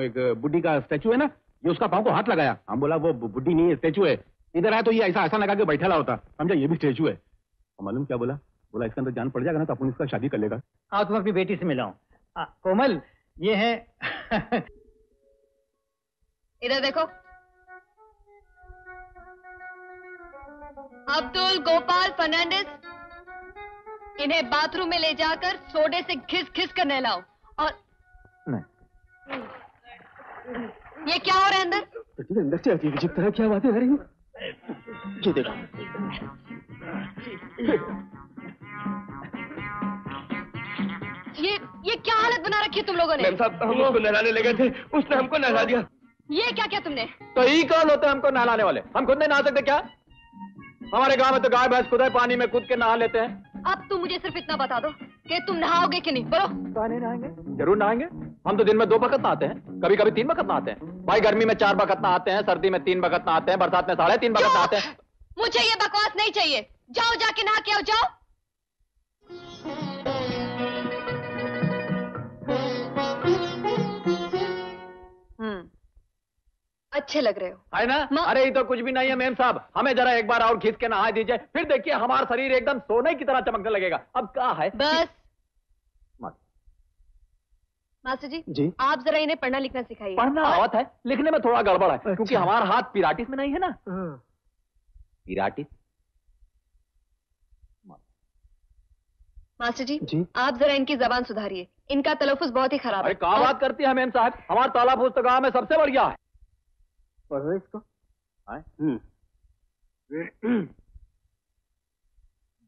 B: एक बुड्ढी का स्टैचू है ना, ये उसका पाँव को हाथ लगाया। हम बोला वो बुड्ढी नहीं है, स्टैचू है। इधर आया तो ये ऐसा लगा के बैठा होता, समझा ये भी स्टैचू है। मालूम क्या बोला इसके अंदर जान पड़ जाएगा ना तो अपन इसका शादी कर लेगा।
A: हाँ, तुम अपनी बेटी से मिलाओ। कोमल, ये है
C: इधर देखो, अब्दुल गोपाल फर्नांडिस। इन्हें बाथरूम में ले जाकर सोडे से घिस घिस कर नहलाओ। और
H: नहीं,
C: ये क्या हो रहा है अंदर?
B: अंदर से अजीब अजीब तरह की आवाजें आ रही हैं। ये देखो,
C: ये क्या हालत बना रखी है तुम लोगों ने?
I: मैम साहब, हम उसको नहलाने लगे थे, उसने हमको नहला दिया।
J: ये क्या किया तुमने?
H: तो ही कौन होते हैं हमको नहलाने वाले? हम खुद नहीं नहा सकते क्या? हमारे गांव में तो गाय भैंस खुद ही पानी में कूद के नहा लेते हैं।
J: अब तुम मुझे सिर्फ इतना बता दो कि तुम नहाओगे कि नहीं, बोलो।
H: नहीं नहाएंगे, जरूर नहाएंगे। हम तो दिन में 2 वक्त नहाते हैं, कभी कभी 3 वक्त नहाते हैं। भाई गर्मी में 4 वक्त नहाते हैं, सर्दी में 3 वक्त नहाते हैं, बरसात में 3.5 वक्त नहाते हैं।
J: मुझे ये बकवास नहीं चाहिए। जाओ जाके नहा के आओ, जाओ। अच्छे लग रहे हो।
H: है ना? अरे ये तो कुछ भी नहीं है मेम साहब, हमें जरा एक बार और खींच के नहा दीजिए, फिर देखिए हमारा शरीर एकदम सोने की तरह चमकने लगेगा। अब क्या है?
J: बस मास्टर जी, आप जरा इन्हें पढ़ना लिखना सिखाइए।
H: पढ़ना आवत है, लिखने में थोड़ा गड़बड़ है। अच्छा। क्योंकि हमारा हाथ पिराटिस में नहीं है ना। पिराटिस।
J: मास्टर जी, आप जरा इनकी जबान सुधारिए, इनका तलफ़ुज़ बहुत ही खराब है।
H: अरे क्या बात करती है मेम साहब, हमारा तलफ़ुज़ तो गाँव में सबसे बढ़िया है।
A: पढ़ो इसको।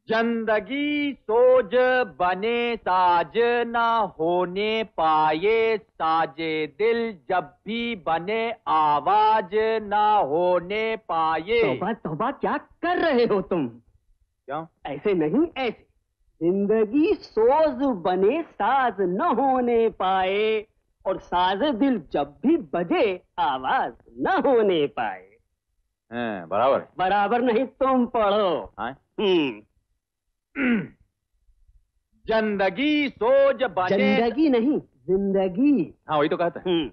H: जिंदगी सोज बने साज ना होने पाए साजे दिल, जब भी बने आवाज ना होने पाए।
A: तौबा तौबा, क्या कर रहे हो तुम?
H: क्यों?
A: ऐसे नहीं, ऐसे। जिंदगी सोज बने साज न होने पाए और साज दिल जब भी बजे आवाज न होने पाए।
H: बराबर
A: बराबर नहीं, तुम पढ़ो।
H: जिंदगी सोज बने।
A: जिंदगी नहीं, जिंदगी।
H: हाँ वही तो कहते हैं।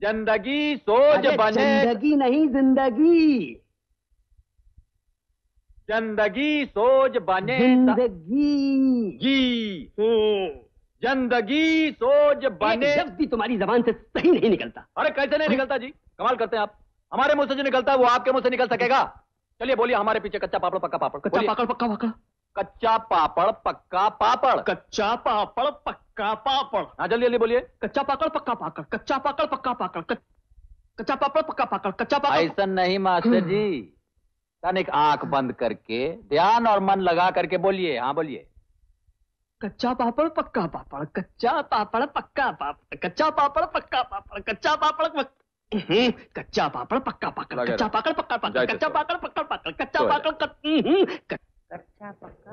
H: जिंदगी सोज बने।
A: जिंदगी नहीं, जिंदगी।
H: जिंदगी सोज बने।
A: जिंदगी।
H: जिंदगी सोज बने।
A: जब भी तुम्हारी जबान से सही नहीं निकलता।
H: अरे कैसे नहीं निकलता जी, कमाल करते हैं आप। हमारे मुंह से जो निकलता है वो आपके मुंह से निकल सकेगा? चलिए बोलिए हमारे पीछे कच्चा पापड़ पक्का पापड़।
A: कच्चा पापड़ पक्का पापड़।
H: कच्चा पापड़ पक्का पापड़।
A: कच्चा पापड़ पक्का पापड़।
H: हाँ जल्दी जल्दी बोलिए।
A: कच्चा पापड़ पक्का पापड़। कच्चा पापड़ पक्का पापड़। कच्चा पापड़ पक्का पापड़। कच्चा पापड़।
H: ऐसा नहीं मास्टर जी, तनिक आंख बंद करके ध्यान और मन लगा करके बोलिए। हाँ बोलिए।
A: कच्चा पापड़ पक्का पापड़। कच्चा पापड़ पक्का पापड़। कच्चा पापड़ पक्का पापड़। कच्चा पापड़ कच्चा पापड़ पक्का पापड़। कच्चा पापड़ पक्का पापड़। कच्चा पापड़ पक्का पापड़। कच्चा पापड़ कच्चा पक्का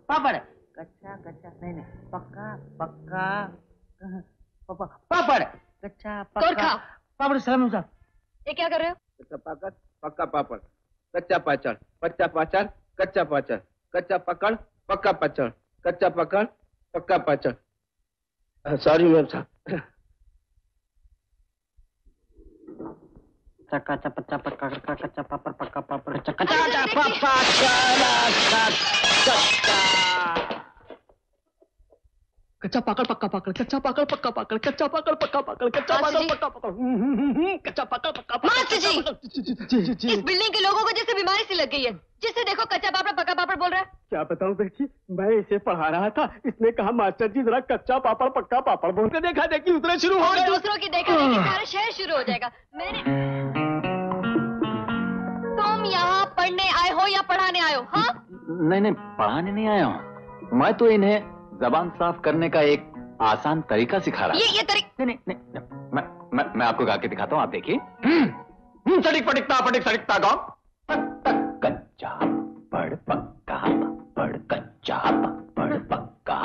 A: पापड़। कच्चा कच्चा नहीं पक्का पक्का पापड़। कच्चा पक्का पापड़। सलाम साहब,
J: ये क्या कर रहे हो?
G: कच्चा पाकड़ पक्का पापड़। कच्चा पाचड़ पच्चा पाचड़। कच्चा पाचड़ कच्चा पकड़ पक्का पाचड़। कच्चा पकड़ पक्का पाचड़। सॉरी मैम साहब।
A: कच्चा पच्चा पक्का कच्चा पापड़ पक्का पापड़। कच्चा कच्चा पाकड़ पक्का पाकड़। कच्चा पाकड़ पक्का पाकड़। कच्चा पाकड़ पक्का पाकड़। कच्चा पाकड़ पक्का पाकड़। कच्चा पाकड़ पक्का पाकड़।
J: मास्टर जी, इस बिल्डिंग के लोगों को जैसे बीमारी सी लग गई है, जिससे देखो कच्चा पापड़ पक्का पापड़ बोल रहा है।
A: क्या बताऊं बेटी, मैं इसे पढ़ा रहा था, इसने कहा मास्टर जी जरा कच्चा पापड़ पक्का पापड़ बोल के देखा देखी उतरे शुरू हो गए।
J: और दूसरों की देखा देखी सारा शहर शुरू हो जाएगा। तुम यहाँ पढ़ने आए हो या पढ़ाने आए हो? हाँ
H: नहीं पढ़ाने नहीं आया हूँ, मैं तो इन्हें जबान साफ करने का एक आसान तरीका सिखा रहा
J: ये तरीका
H: नहीं, मैं आपको गा के दिखाता हूँ, आप देखिए। सड़िक पटिकता पटिक सड़िकता गाँव। कच्चा पड़ पक्का पड़। कच्चा पड़ पक्का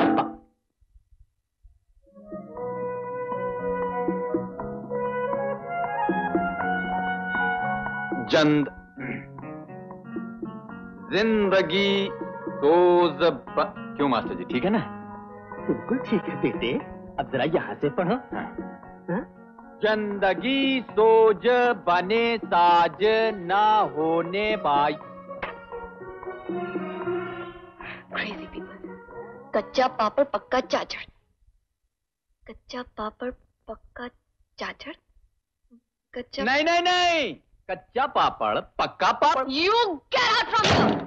H: जिंदगी सोज क्यों मास्टर जी, ठीक है ना?
A: बिल्कुल ठीक है बेटे, अब जरा यहाँ से पढ़ो।
H: जिंदगी सोज बने साज ना होने पाई।
J: Crazy people. कच्चा पापड़ पक्का चाचड़। कच्चा पापड़ पक्का चाचड़। कच्चा
H: नहीं कच्चा पापड़ पक्का पापड़।
J: You get out from here.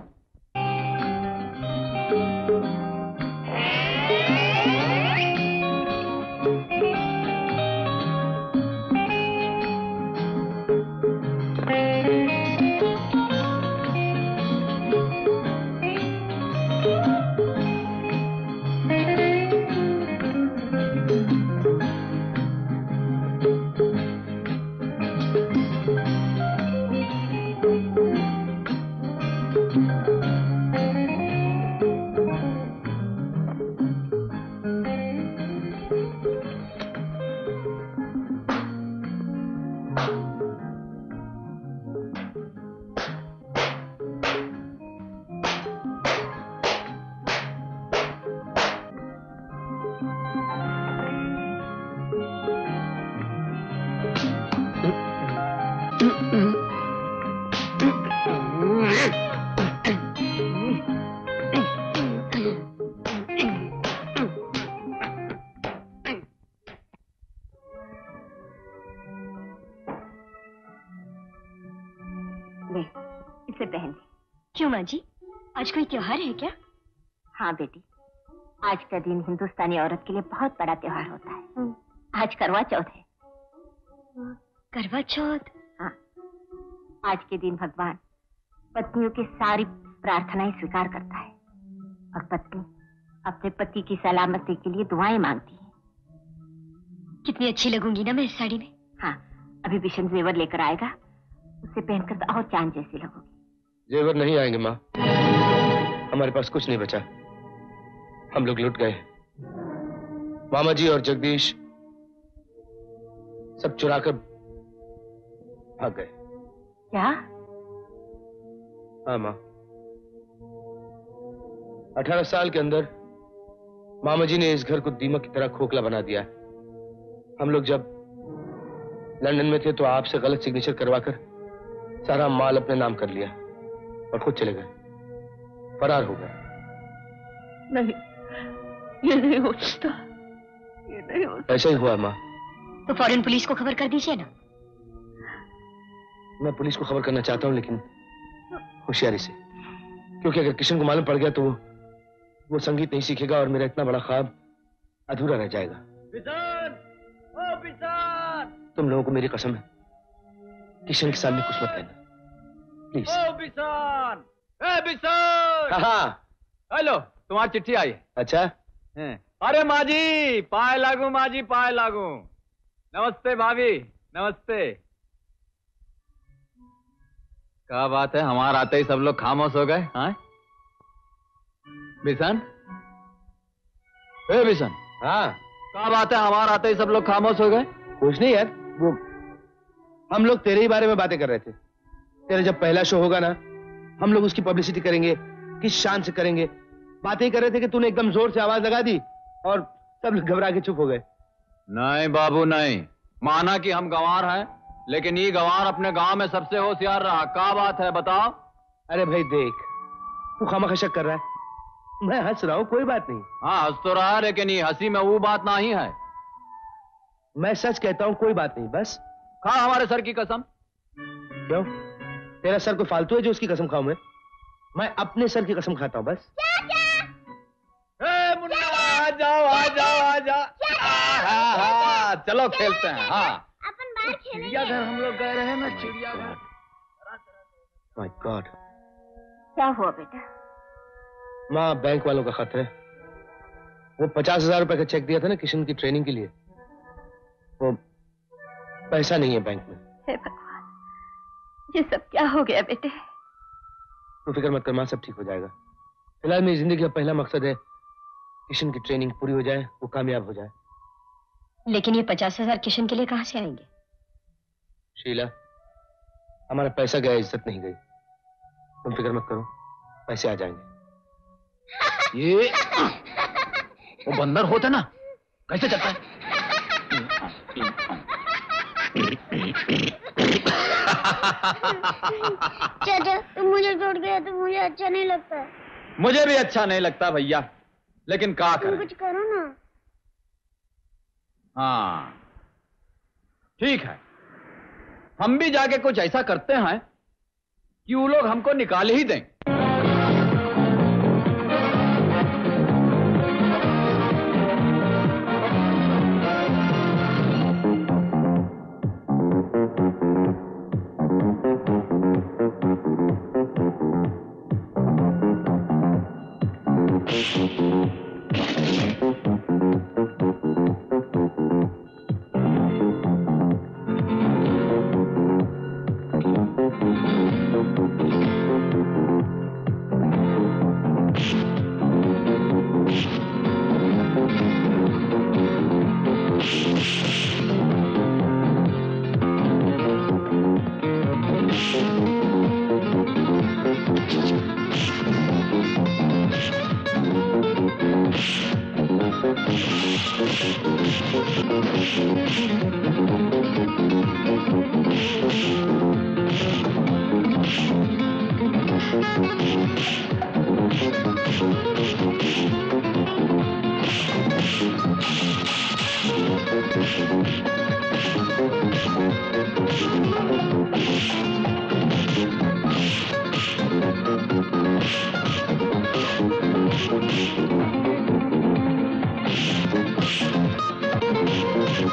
J: क्यों माँ जी, आज कोई त्योहार है क्या?
C: हाँ बेटी, आज का दिन हिंदुस्तानी औरत के लिए बहुत बड़ा त्योहार होता है। आज करवा चौथ है।
J: करवा चौथ?
C: हाँ, आज के दिन भगवान पत्नियों की सारी प्रार्थनाएं स्वीकार करता है और पत्नी अपने पति की सलामती के लिए दुआएं मांगती है।
J: कितनी अच्छी लगूंगी ना मैं इस साड़ी में।
C: हाँ, अभी बिशन जेवर लेकर आएगा, उसे पहनकर तो और चांद जैसी लगोगी।
G: जेवर नहीं आएंगे माँ, हमारे पास कुछ नहीं बचा, हम लोग लुट गए। मामा जी और जगदीश सब चुराकर भाग गए।
C: क्या?
G: हाँ माँ, 18 साल के अंदर मामा जी ने इस घर को दीमक की तरह खोखला बना दिया। हम लोग जब लंदन में थे तो आपसे गलत सिग्नेचर करवाकर सारा माल अपने नाम कर लिया और खुद चले गए, फरार हो गए।
C: नहीं, ये नहीं हो सकता, ये नहीं हो सकता।
G: ऐसा ही हुआ माँ।
J: तो फौरन पुलिस को खबर कर दीजिए ना।
G: मैं पुलिस को खबर करना चाहता हूँ, लेकिन होशियारी से, क्योंकि अगर किशन को मालूम पड़ गया तो वो संगीत नहीं सीखेगा और मेरा इतना बड़ा ख्वाब अधूरा रह जाएगा।
H: बिशन! ओ बिशन!
G: तुम लोगों को मेरी कसम है, किशन के सामने कुछ मत कहना, प्लीज।
H: ओ बिशन! ए बिशन!
G: हाँ,
H: हेलो, तुम्हारी चिट्ठी आई है।
G: अच्छा।
H: अरे माँ जी, पाए लागू माँ जी, पाए लागू। नमस्ते भाभी, नमस्ते। क्या बात है, हमारा आते ही सब लोग खामोश हो गए? हाँ बिशन? ए बिशन?
G: हाँ,
H: क्या बात है, हमारा आते ही सब लोग खामोश हो गए?
G: कुछ नहीं यार, वो हम लोग तेरे ही बारे में बातें कर रहे थे। तेरा जब पहला शो होगा ना, हम लोग उसकी पब्लिसिटी करेंगे, किस शान से करेंगे। बातें ही कर रहे थे कि तूने एकदम जोर से आवाज लगा दी और सब लोग घबरा के चुप हो गए।
H: नहीं बाबू नहीं, माना कि हम गंवार हैं, लेकिन ये गंवार अपने गांव में सबसे होशियार रहा। क्या बात है बताओ?
G: अरे भाई देख, तू खामखा शक कर रहा है, मैं हंस रहा हूँ, कोई बात नहीं।
H: हाँ हंस तो रहा है, लेकिन ये हंसी में वो बात नहीं है।
G: मैं सच कहता हूँ, कोई बात नहीं, बस।
H: खा हमारे सर की कसम।
G: क्यों, तेरा सर कोई फालतू है जो उसकी कसम खाऊं? मैं अपने सर की कसम खाता हूँ, बस।
H: मुन्ना, आ जाओ आ जाओ आ जाओ, चलो खेलते हैं। हाँ,
E: अपन बाहर खेलेंगे।
H: चिड़ियाघर हम लोग गए रहे ना, चिड़ियाघर।
G: My God.
C: क्या हुआ बेटा?
G: माँ, बैंक वालों का खत है। वो 50,000 रुपए का चेक दिया था ना किशन की ट्रेनिंग के लिए, वो पैसा नहीं है बैंक में।
C: हे भगवान, ये सब क्या हो गया बेटे?
G: तू फिक्र मत कर माँ, सब ठीक हो जाएगा। फिलहाल मेरी जिंदगी का पहला मकसद है किशन की ट्रेनिंग पूरी हो जाए, वो कामयाब हो जाए।
J: लेकिन ये 50,000 किशन के लिए कहाँ से आएंगे?
G: शीला, हमारा पैसा गया, इज्जत नहीं गई। तुम फिक्र मत करो, पैसे आ जाएंगे।
H: ये वो बंदर होता ना, कैसे चलता है?
E: चाचा, तुम मुझे छोड़ गया तो मुझे अच्छा नहीं लगता।
H: मुझे भी अच्छा नहीं लगता भैया, लेकिन क्या
E: तुम
H: करें?
E: कुछ करो ना।
H: हाँ ठीक है, हम भी जाके कुछ ऐसा करते हैं कि वो लोग हमको निकाल ही दें।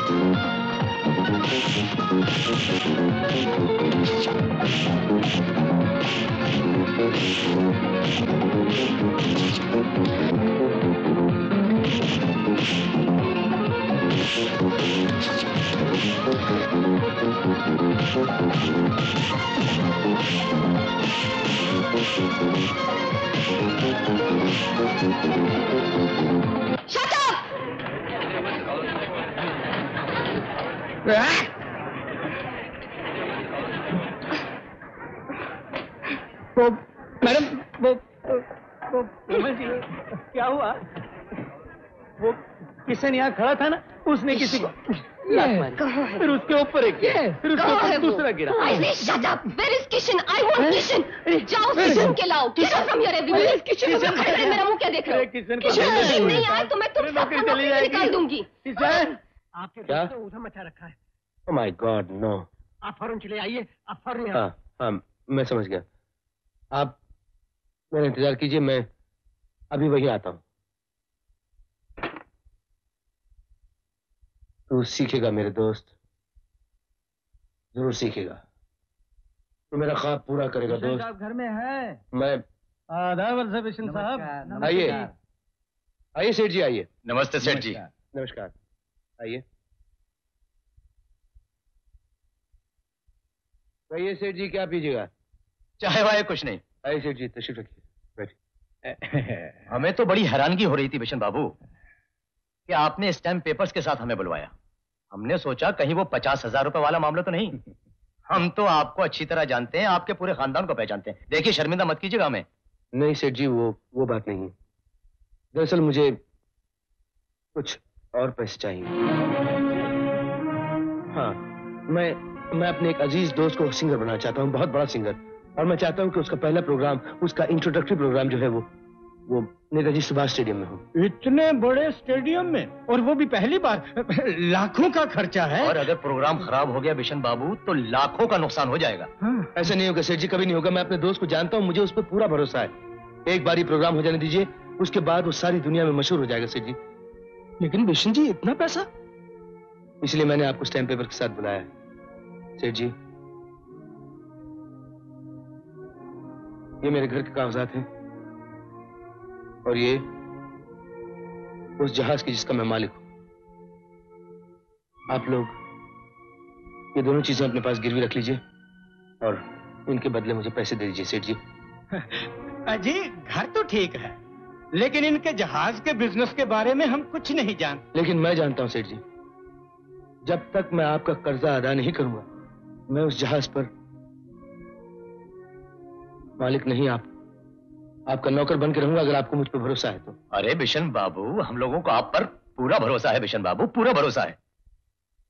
B: वो मैडम वो क्या हुआ? वो किशन यहाँ खड़ा था ना, उसने किसी को लात मारी, फिर उसके ऊपर एक गिरा, फिर उसके ऊपर दूसरा गिरा।
J: Shut up! Where is Kishan? I want Kishan! जाओ किशन के लाओ! Get out from here, everybody! Kishan मेरा मुंह क्या देख रहे हो? किशन नहीं आए तो मैं तुम सबको नौकरी से निकाल दूंगी।
B: किशन, आपके दोस्त ने उधर मचा रखा है।
G: Oh my God, no!
B: आप फौरन चले आइए, आप फौरन।
G: हाँ, मैं समझ गया। आप मेरा इंतजार कीजिए, मैं अभी वहीं आता हूँ। तू सीखेगा मेरे दोस्त, जरूर सीखेगा। तू मेरा ख्वाब पूरा करेगा दोस्त।
B: आप घर में है?
G: मैं
B: आदाब बिशन साहब।
G: आइए आइए सेठ जी, आइए।
F: नमस्ते सेठ जी।
G: नमस्कार, आइए। कहिए सेठ जी, क्या पीजिएगा?
F: चाहे वाहे कुछ नहीं।
G: आइए सेठ जी, तशरीफ रखिए, बैठिए।
A: हमें तो बड़ी हैरानगी हो रही थी बिशन बाबू कि आपने स्टैम्प पेपर्स के साथ हमें बुलवाया। हमने सोचा कहीं वो 50,000 रुपए वाला मामला तो नहीं। हम तो आपको अच्छी तरह जानते हैं, आपके पूरे खानदान को पहचानते हैं। देखिए, शर्मिंदा मत कीजिएगा हमें।
G: नहीं सेठ जी, वो बात नहीं है। दरअसल मुझे कुछ और पैसे चाहिए। हाँ, मैं अपने एक अजीज दोस्त को सिंगर बनाना चाहता हूँ, बहुत बड़ा सिंगर। और मैं चाहता हूँ कि उसका पहला प्रोग्राम, उसका इंट्रोडक्टरी प्रोग्राम जो है वो नेताजी सुभाष स्टेडियम में हो।
B: इतने बड़े स्टेडियम में, और वो भी पहली बार? लाखों का खर्चा है।
A: और अगर प्रोग्राम खराब हो गया बिशन बाबू तो लाखों का नुकसान हो जाएगा।
G: ऐसा नहीं होगा सेठ जी, कभी नहीं होगा। मैं अपने दोस्त को जानता हूँ, मुझे उस पर पूरा भरोसा है। एक बार ही प्रोग्राम हो जाने दीजिए, उसके बाद वो सारी दुनिया में मशहूर हो जाएगा सेठ जी।
B: लेकिन बिशन जी, इतना पैसा?
G: इसलिए मैंने आपको स्टैम्प पेपर के साथ बुलाया है सेठ जी। ये मेरे घर के कागजात हैं और ये उस जहाज की जिसका मैं मालिक हूं। आप लोग ये दोनों चीजें अपने पास गिरवी रख लीजिए और इनके बदले मुझे पैसे दे दीजिए सेठ जी।
B: अजी, घर तो ठीक है, लेकिन इनके जहाज के बिजनेस के बारे में हम कुछ नहीं जानते।
G: लेकिन मैं जानता हूं सेठ जी, जब तक मैं आपका कर्जा अदा नहीं करूंगा, मैं उस जहाज पर मालिक नहीं, आपका नौकर बन के रहूंगा, अगर आपको मुझ पर भरोसा है तो।
A: अरे बिशन बाबू, हम लोगों को आप पर पूरा भरोसा है बिशन बाबू, पूरा भरोसा है।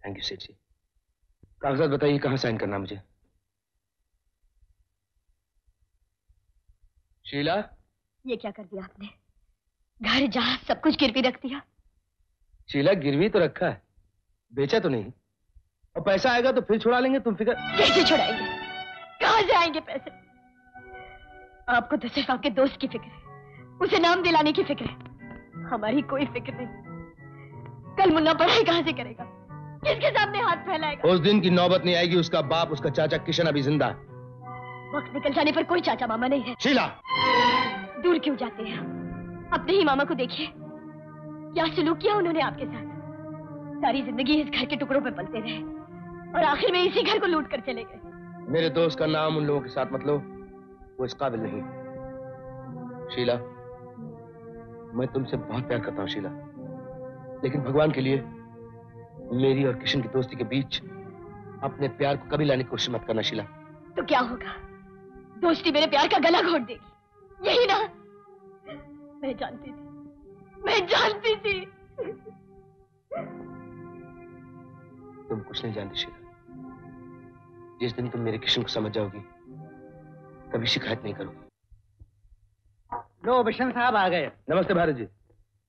G: थैंक यू सेठ जी। कागजात बताइए, कहां साइन करना मुझे? शीला,
J: ये क्या कर दिया आपने? घर जहाज सब कुछ गिरवी रख दिया।
G: शीला, गिरवी तो रखा है, बेचा तो नहीं। और पैसा आएगा तो फिर छुड़ा लेंगे, तुम फिक्र।
J: कैसे छुड़ाएंगे? कहां से आएंगे पैसे? आपको तो सिर्फ आपके दोस्त की फिक्र है, उसे नाम दिलाने की फिक्र है। हमारी कोई फिक्र नहीं। कल मुन्ना पढ़ाई कहां से करेगा? किसके सामने हाथ फैलाएगा?
G: उस दिन की नौबत नहीं आएगी। उसका बाप, उसका चाचा किशन अभी जिंदा है।
J: वक्त निकल जाने पर कोई चाचा मामा नहीं है।
G: शीला,
J: दूर क्यों जाते हैं? अपने ही मामा को देखिए, क्या सलूक किया उन्होंने आपके साथ। सारी जिंदगी इस घर के टुकड़ों पे पलते रहे और आखिर में इसी घर को लूट कर चले गए।
G: मेरे दोस्त का नाम उन लोगों के साथ मत लो, वो इस काबिल नहीं। शीला, मैं तुमसे बहुत प्यार करता हूं शीला, लेकिन भगवान के लिए मेरी और किशन की दोस्ती के बीच अपने प्यार को कभी लाने की कोशिश मत करना शीला।
J: तो क्या होगा? दोस्ती मेरे प्यार का गला घोट देगी, यही ना? मैं जानती थी, मैं जानती थी।
G: तुम कुछ नहीं जानती शीला। जिस दिन तुम मेरे किशन को समझ जाओगी, कभी शिकायत नहीं करोगी।
B: लो, बिशन साहब आ गए।
G: नमस्ते भारत जी।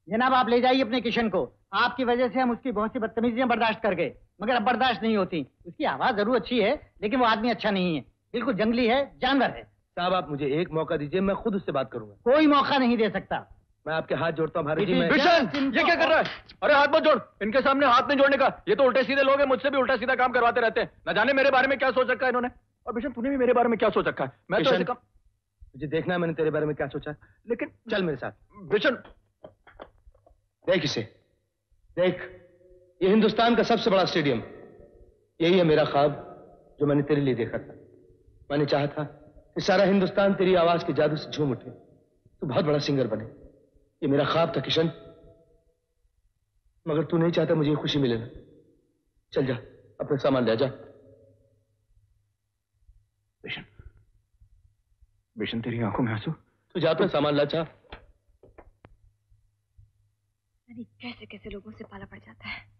B: जनाब, आप ले जाइए अपने किशन को। आपकी वजह से हम उसकी बहुत सी बदतमीजियां बर्दाश्त कर गए, मगर अब बर्दाश्त नहीं होती। उसकी आवाज जरूर अच्छी है, लेकिन वो आदमी अच्छा नहीं है, बिल्कुल जंगली है, जानवर है।
G: साहब, आप मुझे एक मौका दीजिए, मैं खुद उससे बात करूंगा।
B: कोई मौका नहीं दे सकता।
I: मैं आपके हाथ जोड़ता हूँ भारत जी। मैं
H: विशन, ये क्या कर रहा है? अरे हाथ मत जोड़, इनके सामने हाथ नहीं जोड़ने का। ये तो उल्टे सीधे लोग हैं, मुझसे भी उल्टा सीधा काम करवाते रहते हैं। न जाने मेरे बारे में क्या सोच रखा है इन्होंने। और विशन, तूने भी मेरे बारे में क्या सोच रखा है? मैं तो ऐसे काम...
I: मुझे देखना है मैंने तेरे बारे में क्या सोचा है।
H: लेकिन
I: चल मेरे साथ।
H: विशन,
I: देख इसे, देख, ये हिंदुस्तान का सबसे बड़ा स्टेडियम। यही है मेरा ख्वाब जो मैंने तेरे लिए देखा था। मैंने चाहा था कि सारा हिंदुस्तान तेरी आवाज के जादू से झूम उठे, तू बहुत बड़ा सिंगर बने। ये मेरा ख्वाब था किशन, मगर तू नहीं चाहता मुझे ये खुशी मिले ना। चल जा, अपना सामान ले जा।
H: विशन, विशन, तेरी आंखों में आंसू।
I: तू जा, अपना सामान ला जा।
J: कैसे कैसे लोगों से पाला पड़ जाता है।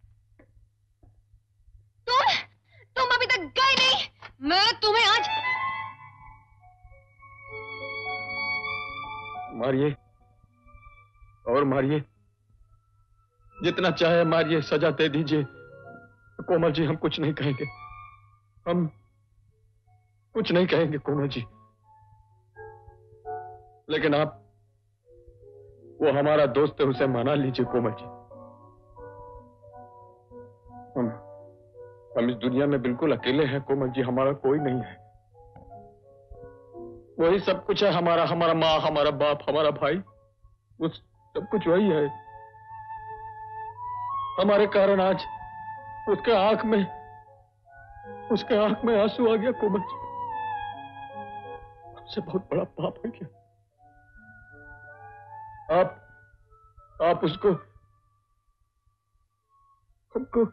J: तुम अभी तक गए नहीं। मैं तुम्हें आज
H: मारिए और मारिए, जितना चाहे मारिए, सजा दे दीजिए। कोमल जी, हम कुछ नहीं कहेंगे, हम कुछ नहीं कहेंगे कोमल जी। लेकिन आप, वो हमारा दोस्त है, उसे मना लीजिए कोमल जी। हम इस दुनिया में बिल्कुल अकेले हैं कोमल जी, हमारा कोई नहीं है। वही सब कुछ है हमारा, हमारा माँ, हमारा बाप, हमारा भाई, वो सब कुछ वही है। हमारे कारण आज उसके आंख में आंसू आ गया कोमल जी। हमसे बहुत बड़ा पाप है क्या? आप उसको, हमको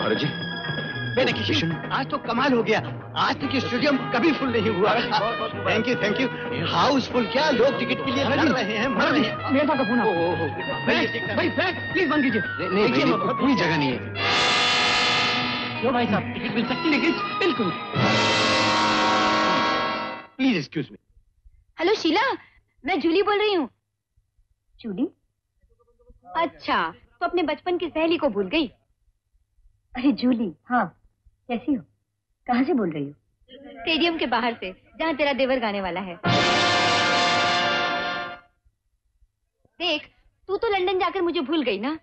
H: भारत जी,
B: किशन, आज तो कमाल हो गया। आज तक ये स्टेडियम कभी फुल नहीं हुआ। Thank you. हाउसफुल क्या, लोग टिकट के लिए लड़ रहे हैं, मर रहे हैं।
K: मेरे पास फोन भाई प्लीज बंद कीजिए।
B: नहीं, कोई जगह नहीं है।
K: लो भाई साहब, टिकट मिल सकती, लेकिन बिल्कुल।
B: Please excuse me.
J: Hello Sheela, मैं जूली बोल रही हूँ। जूली? अच्छा, तो अपने बचपन की सहेली को भूल गई?
C: अरे जूली, हाँ, कैसी हो? कहाँ से बोल रही हो?
J: स्टेडियम के बाहर से, जहाँ तेरा देवर गाने वाला है। देख, तू तो लंदन जाकर मुझे भूल गई ना।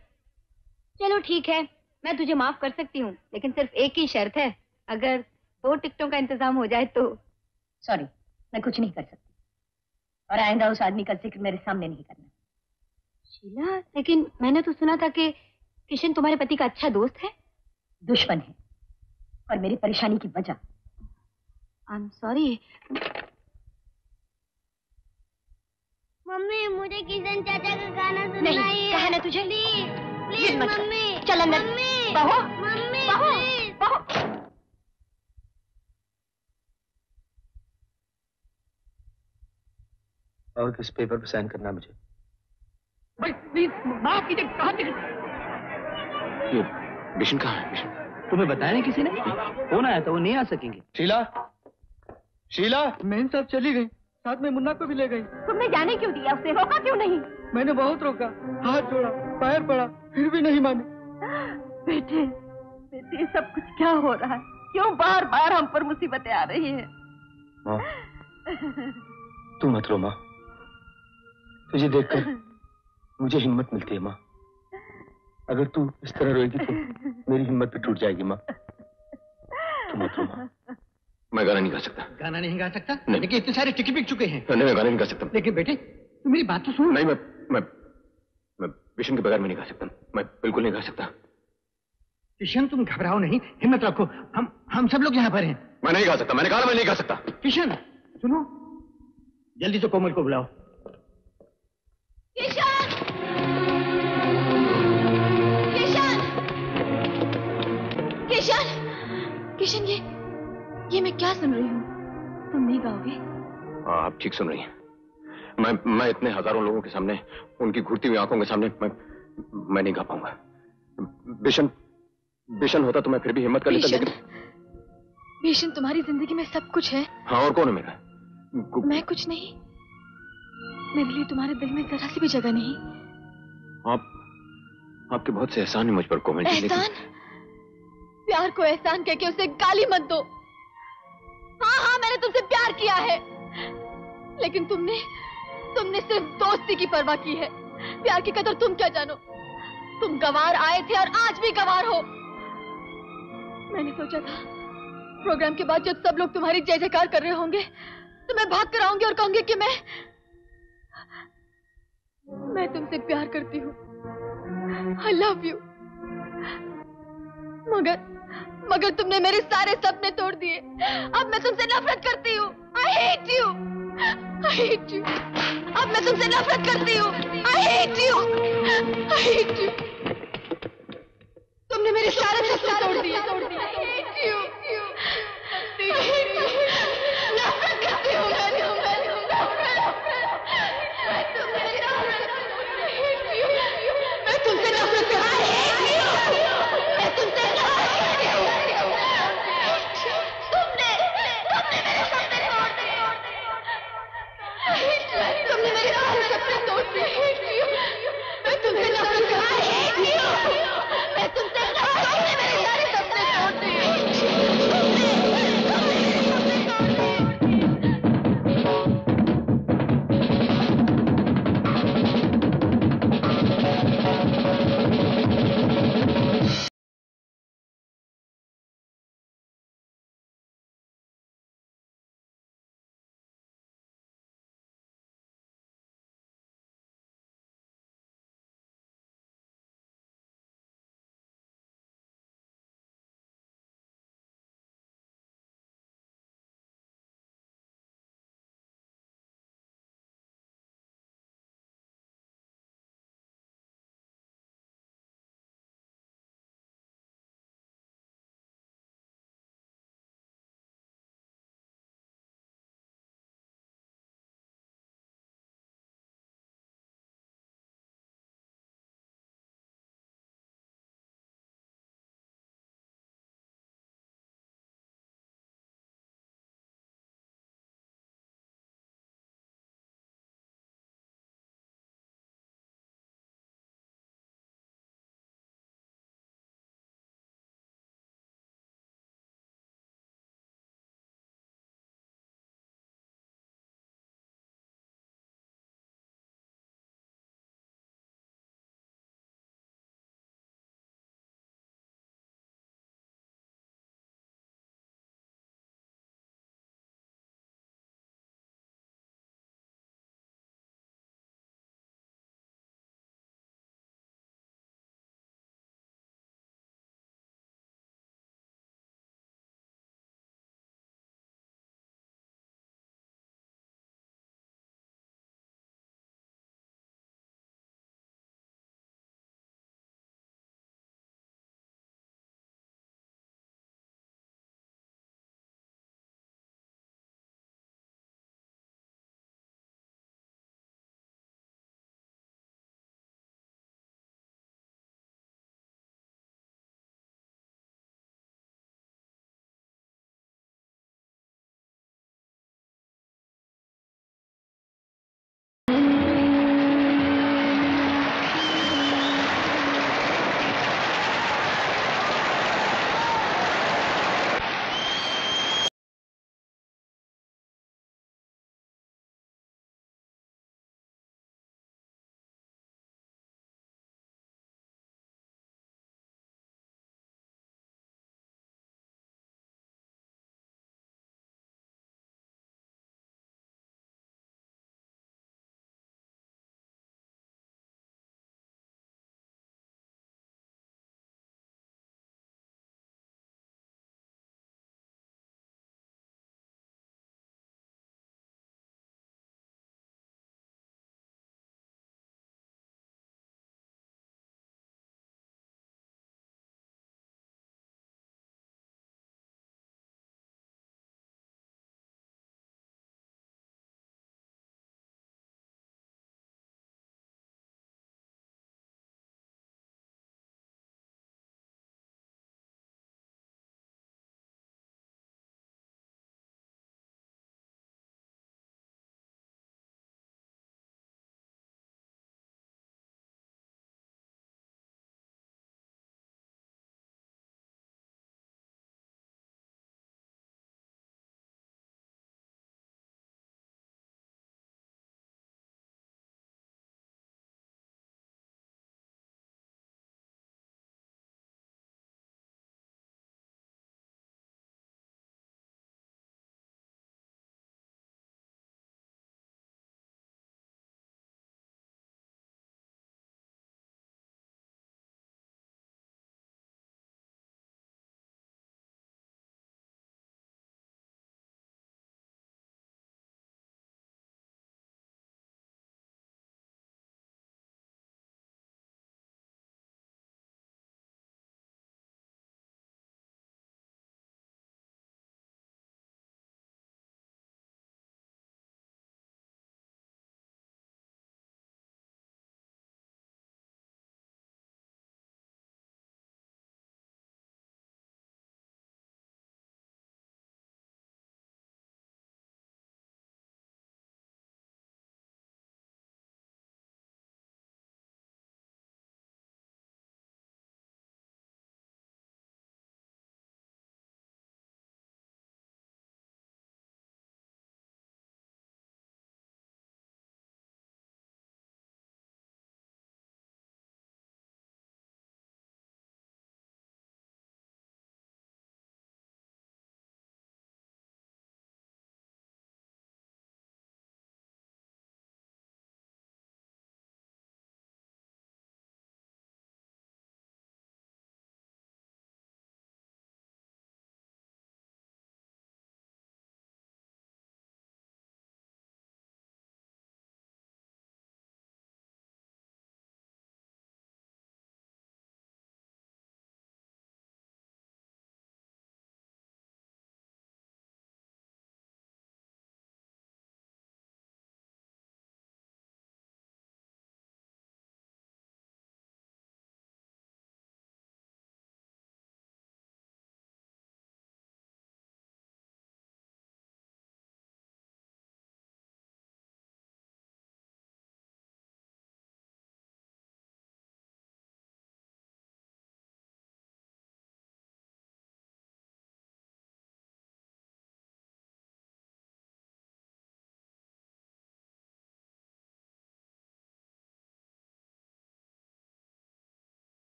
J: चलो ठीक है, मैं तुझे माफ कर सकती हूँ, लेकिन सिर्फ एक ही शर्त है, अगर 2 टिकटों का इंतजाम हो जाए तो।
C: सॉरी, मैं कुछ नहीं कर सकती, और आइंदा उस आदमी का जिक्र मेरे सामने नहीं करना।
J: शीला, लेकिन मैंने तो सुना था कि किशन तुम्हारे पति का अच्छा दोस्त है।
C: दुश्मन है, और मेरी परेशानी की वजह।
J: I am sorry.
E: मम्मी, मुझे किशन चाचा का गाना सुनना
J: नहीं, कहा ना तुझे?
E: Please mummy.
J: चल अंदर।
E: मम्मी,
J: बहू,
E: मम्मी,
J: बहू,
E: प्लीज।
J: बहू।
G: और किस पेपर पर साइन करना मुझे?
K: भाई प्लीज माफ कीजिए, कहाँ थे?
L: ये बिशन कहाँ है? बिशन
K: तुम्हें बताया नहीं किसी ने? फोन आया था, वो नहीं आ सकेंगे।
G: शीला, शीला,
K: मेन साहब चली गई, साथ में मुन्ना को भी ले गई।
J: तुमने जाने क्यों दिया उसे? रोका क्यों नहीं?
K: मैंने बहुत रोका, हाथ जोड़ा, पैर पड़ा, फिर भी नहीं माने।
J: बेटे, बेटे सब कुछ क्या हो रहा है? क्यों बार बार हम पर मुसीबतें आ रही है?
G: माँ, तू मत रो माँ, तुझे देखकर मुझे हिम्मत मिलती है माँ। अगर तू इस तरह रोएगी तो मेरी हिम्मत भी टूट जाएगी माँ। तू मत रो माँ।
L: मैं गाना नहीं गा सकता।
K: गाना नहीं गा सकता?
L: नहीं।
K: लेकिन इतने सारे टिकट बिक चुके हैं।
L: नहीं, मैं गाना नहीं गा सकता।
K: लेकिन बेटे, तू मेरी बात तो सुन।
L: नहीं, मैं बिशन के बगैर में नहीं गा सकता। मैं बिल्कुल नहीं गा सकता।
K: किशन, तुम घबराओ नहीं, हिम्मत रखो। हम सब लोग यहाँ पर हैं।
L: मैं नहीं गा सकता। मैंने कहा मैं नहीं गा सकता।
K: किशन, सुनो, जल्दी से कोमल को बुलाओ।
J: किशन! किशन! किशन! किशन, ये मैं क्या सुन रही हूँ? तुम नहीं गाओगे?
L: हाँ, आप ठीक सुन रही हैं। मैं इतने हजारों लोगों के सामने, उनकी घूरती हुई आंखों के सामने मैं नहीं गा पाऊंगा। बिशन होता तो मैं फिर भी हिम्मत कर लेता, लेकिन
J: भीषण तुम्हारी जिंदगी में सब कुछ है।
L: हाँ, और कौन है मेरा?
J: मैं कुछ नहीं। मेरे लिए तुम्हारे दिल में जरा सी भी जगह नहीं।
L: आपके बहुत से एहसान है मुझ पर कोमल जी।
J: एहसान? प्यार को एहसान कह के उसे गाली मत दो। हाँ, मैंने तुमसे प्यार किया है, लेकिन तुमने सिर्फ दोस्ती की परवाह की है। प्यार की कदर तुम क्या जानो? तुम गंवार आए थे और आज भी गंवार हो। मैंने सोचा था प्रोग्राम के बाद जब सब लोग तुम्हारी जय जयकार कर रहे होंगे तो मैं भाग कर आऊंगी और कहूंगी कि मैं तुमसे प्यार करती हूँ। I love you। मगर तुमने मेरे सारे सपने तोड़ दिए। अब मैं तुमसे नफरत करती हूँ। I hate you। I hate you। अब मैं तुमसे नफरत करती हूँ। I hate you। I hate you। तुमने मेरे सारे सपने तोड़ दिए। I hate you। नफरत करती हूँ मैं तुमसे नफरत करती हूँ। मैं तुमसे नफरत करती हूँ। तुमने मेरे सपने तोड़ दिए। तुमने मेरे सारे सपने तोड़ दिए। मैं तुमसे नफरत करती हूँ। मैं तुमसे नफरत करती हूँ।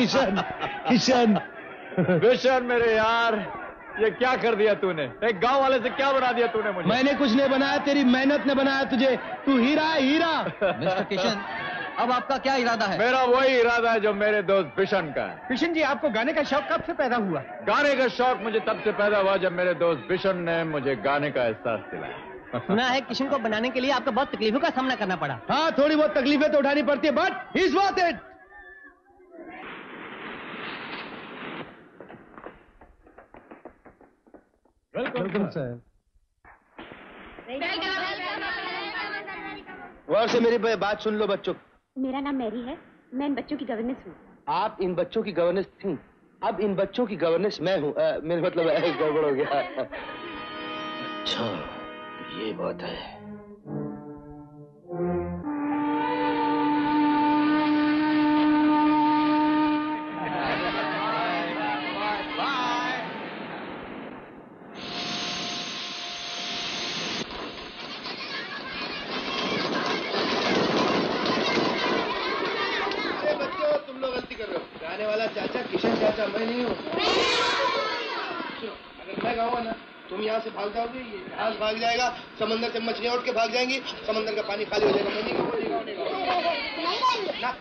I: किशन किशन
F: बिशन मेरे यार, ये क्या कर दिया तूने? एक गांव वाले से क्या बना दिया तूने मुझे?
I: मैंने कुछ नहीं बनाया, तेरी मेहनत ने बनाया तुझे। तू हीरा है, हीरा।
A: मिस्टर किशन, अब आपका क्या इरादा है?
F: मेरा वही इरादा है जो मेरे दोस्त बिशन का है।
K: किशन जी, आपको गाने का शौक कब से पैदा हुआ?
F: गाने का शौक मुझे तब से पैदा हुआ जब मेरे दोस्त बिशन ने मुझे गाने का एहसास दिलाया।
A: सुना है किशन को बनाने के लिए आपको बहुत तकलीफों का सामना करना पड़ा।
I: हाँ, थोड़ी बहुत तकलीफें तो उठानी पड़ती है, but he is worth it.
F: Welcome
I: sir. गौर से मेरी बात सुन लो बच्चों।
J: मेरा नाम मैरी है, मैं इन बच्चों की गवर्नेंस हूँ।
I: आप इन बच्चों की गवर्नेंस थी, अब इन बच्चों की गवर्नेंस मैं हूँ। मेरा मतलब गड़बड़ हो गया।
A: अच्छा, ये बात है।
I: तुम लोग गलती कर रहे हो। गाने वाला चाचा किशन चाचा मैं नहीं हूँ। अगर मैं गाऊंगा ना, तुम यहाँ से भाग जाओगे, ये जहाज भाग जाएगा, समंदर से मछलियां उठ के भाग जाएंगी, समंदर का पानी खाली हो जाएगा। मैं नहीं गाऊंगा।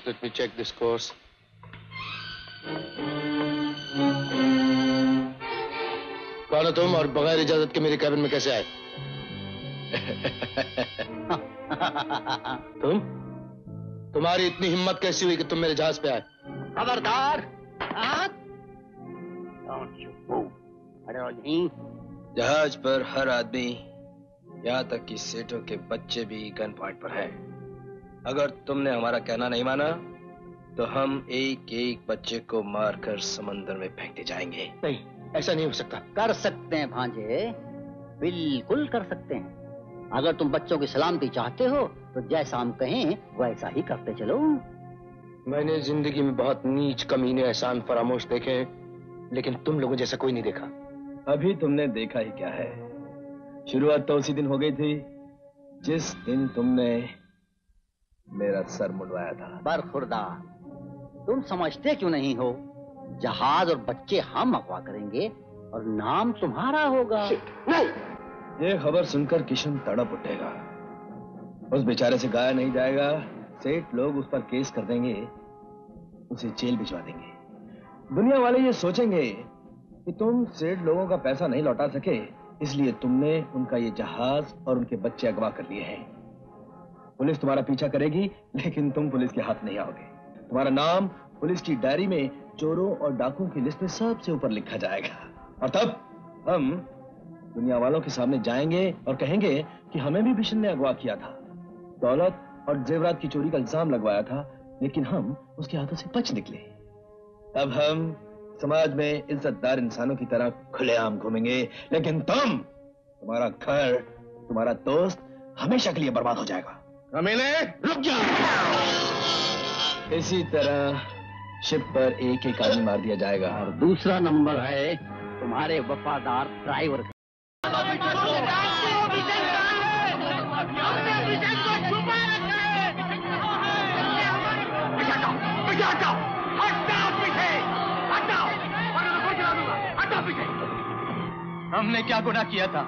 G: Let me check this course. कौन हो तुम और बगैर इजाजत के मेरे कैबिन में कैसे आए? तुम्हारी इतनी हिम्मत कैसी हुई कि तुम मेरे जहाज पे आए?
B: खबरदार!
I: जहाज पर हर आदमी, यहाँ तक कि सेठों के बच्चे भी गन पॉइंट पर हैं। अगर तुमने हमारा कहना नहीं माना तो हम एक एक बच्चे को मारकर समंदर में फेंकते जाएंगे।
G: नहीं, ऐसा नहीं हो सकता।
A: कर सकते हैं भांजे, बिल्कुल कर सकते हैं। अगर तुम बच्चों की सलामती चाहते हो तो जैसा हम कहें वैसा ही करते चलो।
G: मैंने जिंदगी में बहुत नीच, कमीने, एहसान फरामोश देखे हैं, लेकिन तुम लोगों जैसा कोई नहीं देखा।
I: अभी तुमने देखा ही क्या है? शुरुआत तो उसी दिन हो गई थी जिस दिन तुमने मेरा सर मुंडवाया था।
A: बरखुरदार, तुम समझते क्यों नहीं हो? जहाज और बच्चे हम अगवा करेंगे और नाम तुम्हारा होगा।
I: नहीं, ये खबर सुनकर किशन तड़प उठेगा। उस बेचारे से गाया नहीं जाएगा। सेठ लोग उस पर केस कर देंगे, उसे जेल भिजवा देंगे। दुनिया वाले ये सोचेंगे कि तुम सेठ लोगों का पैसा नहीं लौटा सके, इसलिए तुमने उनका ये जहाज और उनके बच्चे अगवा कर लिए हैं। पुलिस तुम्हारा पीछा करेगी, लेकिन तुम पुलिस के हाथ नहीं आओगे। तुम्हारा नाम पुलिस की डायरी में चोरों और डाकुओं की लिस्ट में सबसे ऊपर लिखा जाएगा। और तब हम दुनिया वालों के सामने जाएंगे और कहेंगे कि हमें भी बिशन ने अगवा किया था, दौलत और जेवरात की चोरी का इल्जाम लगवाया था, लेकिन हम उसके हाथों से बच निकले। तब हम समाज में इज्जतदार इंसानों की तरह खुलेआम घूमेंगे, लेकिन तुम्हारा घर, तुम्हारा दोस्त हमेशा के लिए बर्बाद हो जाएगा।
G: कमीने, रुक जा!
I: इसी तरह शिप पर एक एक आदमी मार दिया जाएगा।
A: और दूसरा नंबर है तुम्हारे वफादार ड्राइवर का।
K: हमने क्या गुनाह किया था?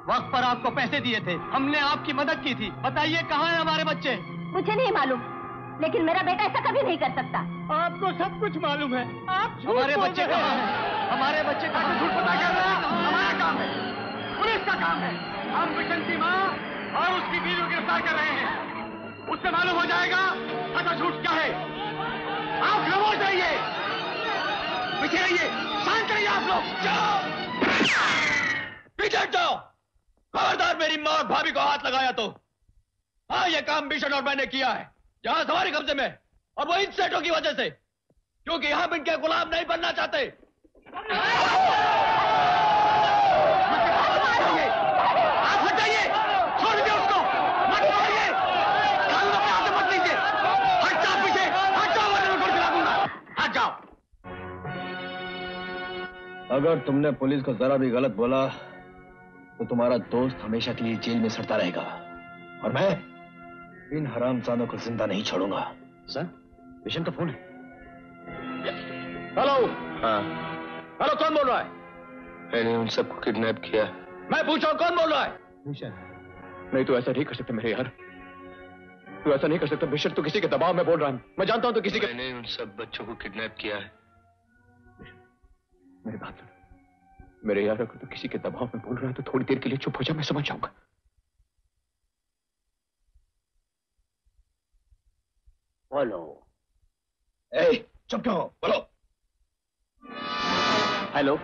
K: वक्त पर आपको पैसे दिए थे, हमने आपकी मदद की थी। बताइए कहाँ हैं हमारे बच्चे?
C: मुझे नहीं मालूम, लेकिन मेरा बेटा ऐसा कभी नहीं कर सकता।
K: आपको सब कुछ मालूम है। आप हमारे बच्चे कहाँ हैं? हमारे बच्चे कहाँ? झूठ पता कर रहा है। हमारा काम है, पुलिस का काम है। हम बिशन की माँ और उसकी बीवी को गिरफ्तार कर रहे हैं। उससे मालूम हो जाएगा सच और झूठ क्या है। आप खामोश रहिए, पीछे रहिए, शांत रहिए। आप लोग जाओ,
H: पीछे जाओ। खबरदार मेरी माँ और भाभी को हाथ लगाया तो। हाँ, ये काम बिशन और मैंने किया है, जहां हमारे कब्जे में, और वो इन सेठों की वजह से, क्योंकि हम इनके गुलाम नहीं बनना चाहते।
K: आप हटाइए, छोड़ दीजिए उसको, मत मारिए, कानून अपने हाथ में मत लीजिए। हट जाओ पीछे, हट जाओ वरना मैं गोली चला दूंगा। हट जाओ।
I: अगर तुमने पुलिस को जरा भी गलत बोला तो तुम्हारा दोस्त हमेशा के लिए जेल में सड़ता रहेगा, और मैं इन हरामजादों को जिंदा नहीं छोड़ूंगा।
L: सर, बिशन का फोन है।
H: हेलो।
L: हाँ।
H: हेलो, कौन बोल रहा है?
L: मैंने उन सबको किडनैप किया।
H: मैं पूछ रहा हूं, कौन बोल रहा है?
L: नहीं, तो ऐसा नहीं कर सकते मेरे यार, तू ऐसा नहीं कर सकता। बिशन तो किसी के दबाव में बोल रहा है। मैं जानता हूं तो किसी के। मैंने उन सब बच्चों को किडनैप किया है। मेरी बात सुन मेरे यार, अगर तू किसी के दबाव में बोल रहा है तो थोड़ी देर के लिए चुप हो जा, मैं समझ जाऊंगा।
A: बोलो।
I: चुप क्यों हो? बोलो।
B: हेलो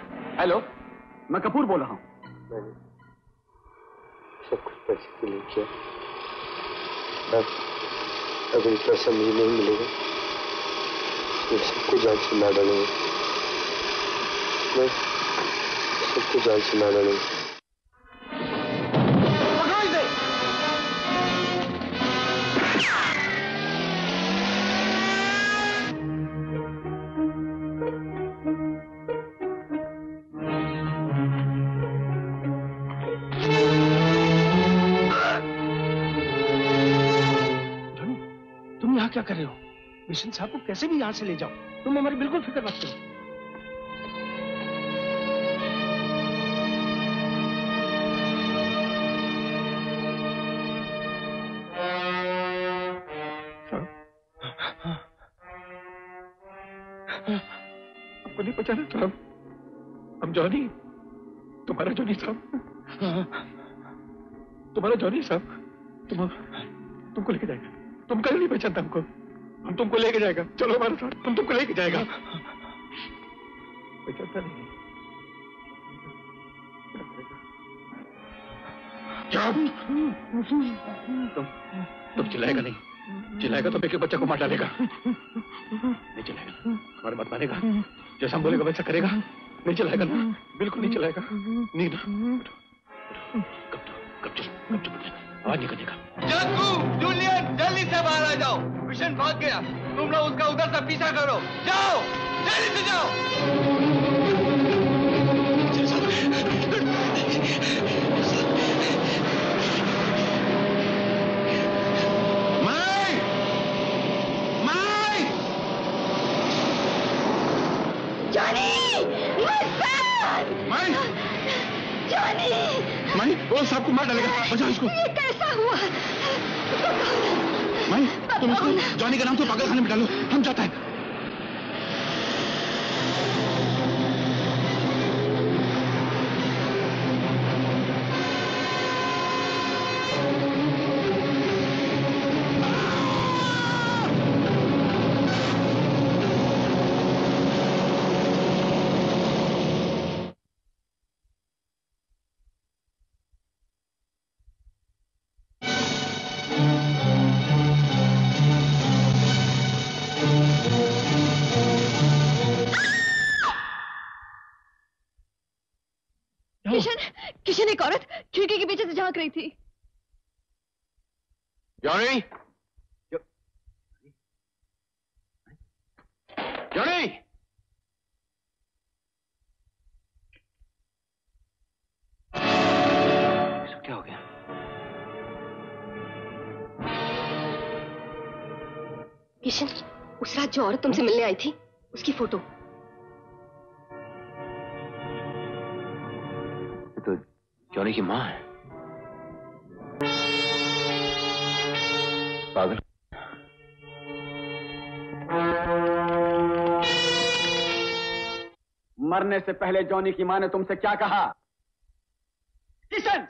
B: हेलो, मैं कपूर बोल रहा हूँ।
L: मैंने सब कुछ पैसे के लिए किया। अब ये पैसा मुझे नहीं मिलेगा, मैं सबको जान से मार डालूंगा। मैं सबको जान से मार डालूंगा।
G: क्या कर रहे हो? मिशन साहब को कैसे भी यहां से ले जाओ। तुम हमारी बिल्कुल फिक्र मत करो।
K: आपको नहीं पहचाना साहब? हम जॉनी, तुम्हारा जॉनी साहब, तुम्हारा जॉनी साहब। तुमको लेके जाएगा। तुम कल नहीं पहचानता हमको। हम तुमको लेके जाएगा। चलो हमारे साथ, हम तुमको लेके जाएगा। पहचानता नहीं क्या? तुम चिल्लाएगा नहीं? चिल्लाएगा तो एक बच्चा को मार डालेगा। नहीं चिल्लाएगा, हमारे मत मारेगा। जैसा हम बोलेगा वैसा करेगा। नहीं चिल्लाएगा ना? बिल्कुल नहीं चिल्लाएगा। नहीं ना? कब चल आवाज नहीं करेगा।
I: जग्गू, जूलियन, जल्दी से बाहर आ जाओ। मिशन भाग गया। तुम लोग उसका उधर से पीछा करो। जाओ, जल्दी से जाओ।
K: माई, वो साहब को मार डालेगा। बचाओ इसको।
J: ये कैसा हुआ?
K: माई, तुम इसको जॉनी का नाम तो पागलखाने में डालो। हम जाता है।
J: किशन एक औरत खिड़की के पीछे से झांक रही थी।
K: जॉनी, जॉनी,
H: क्या हो गया?
J: किशन, उस रात जो औरत तुमसे मिलने आई थी, उसकी फोटो।
H: तो जॉनी की माँ है। पागल।
M: मरने से पहले जॉनी की माँ ने तुमसे क्या कहा? किशन!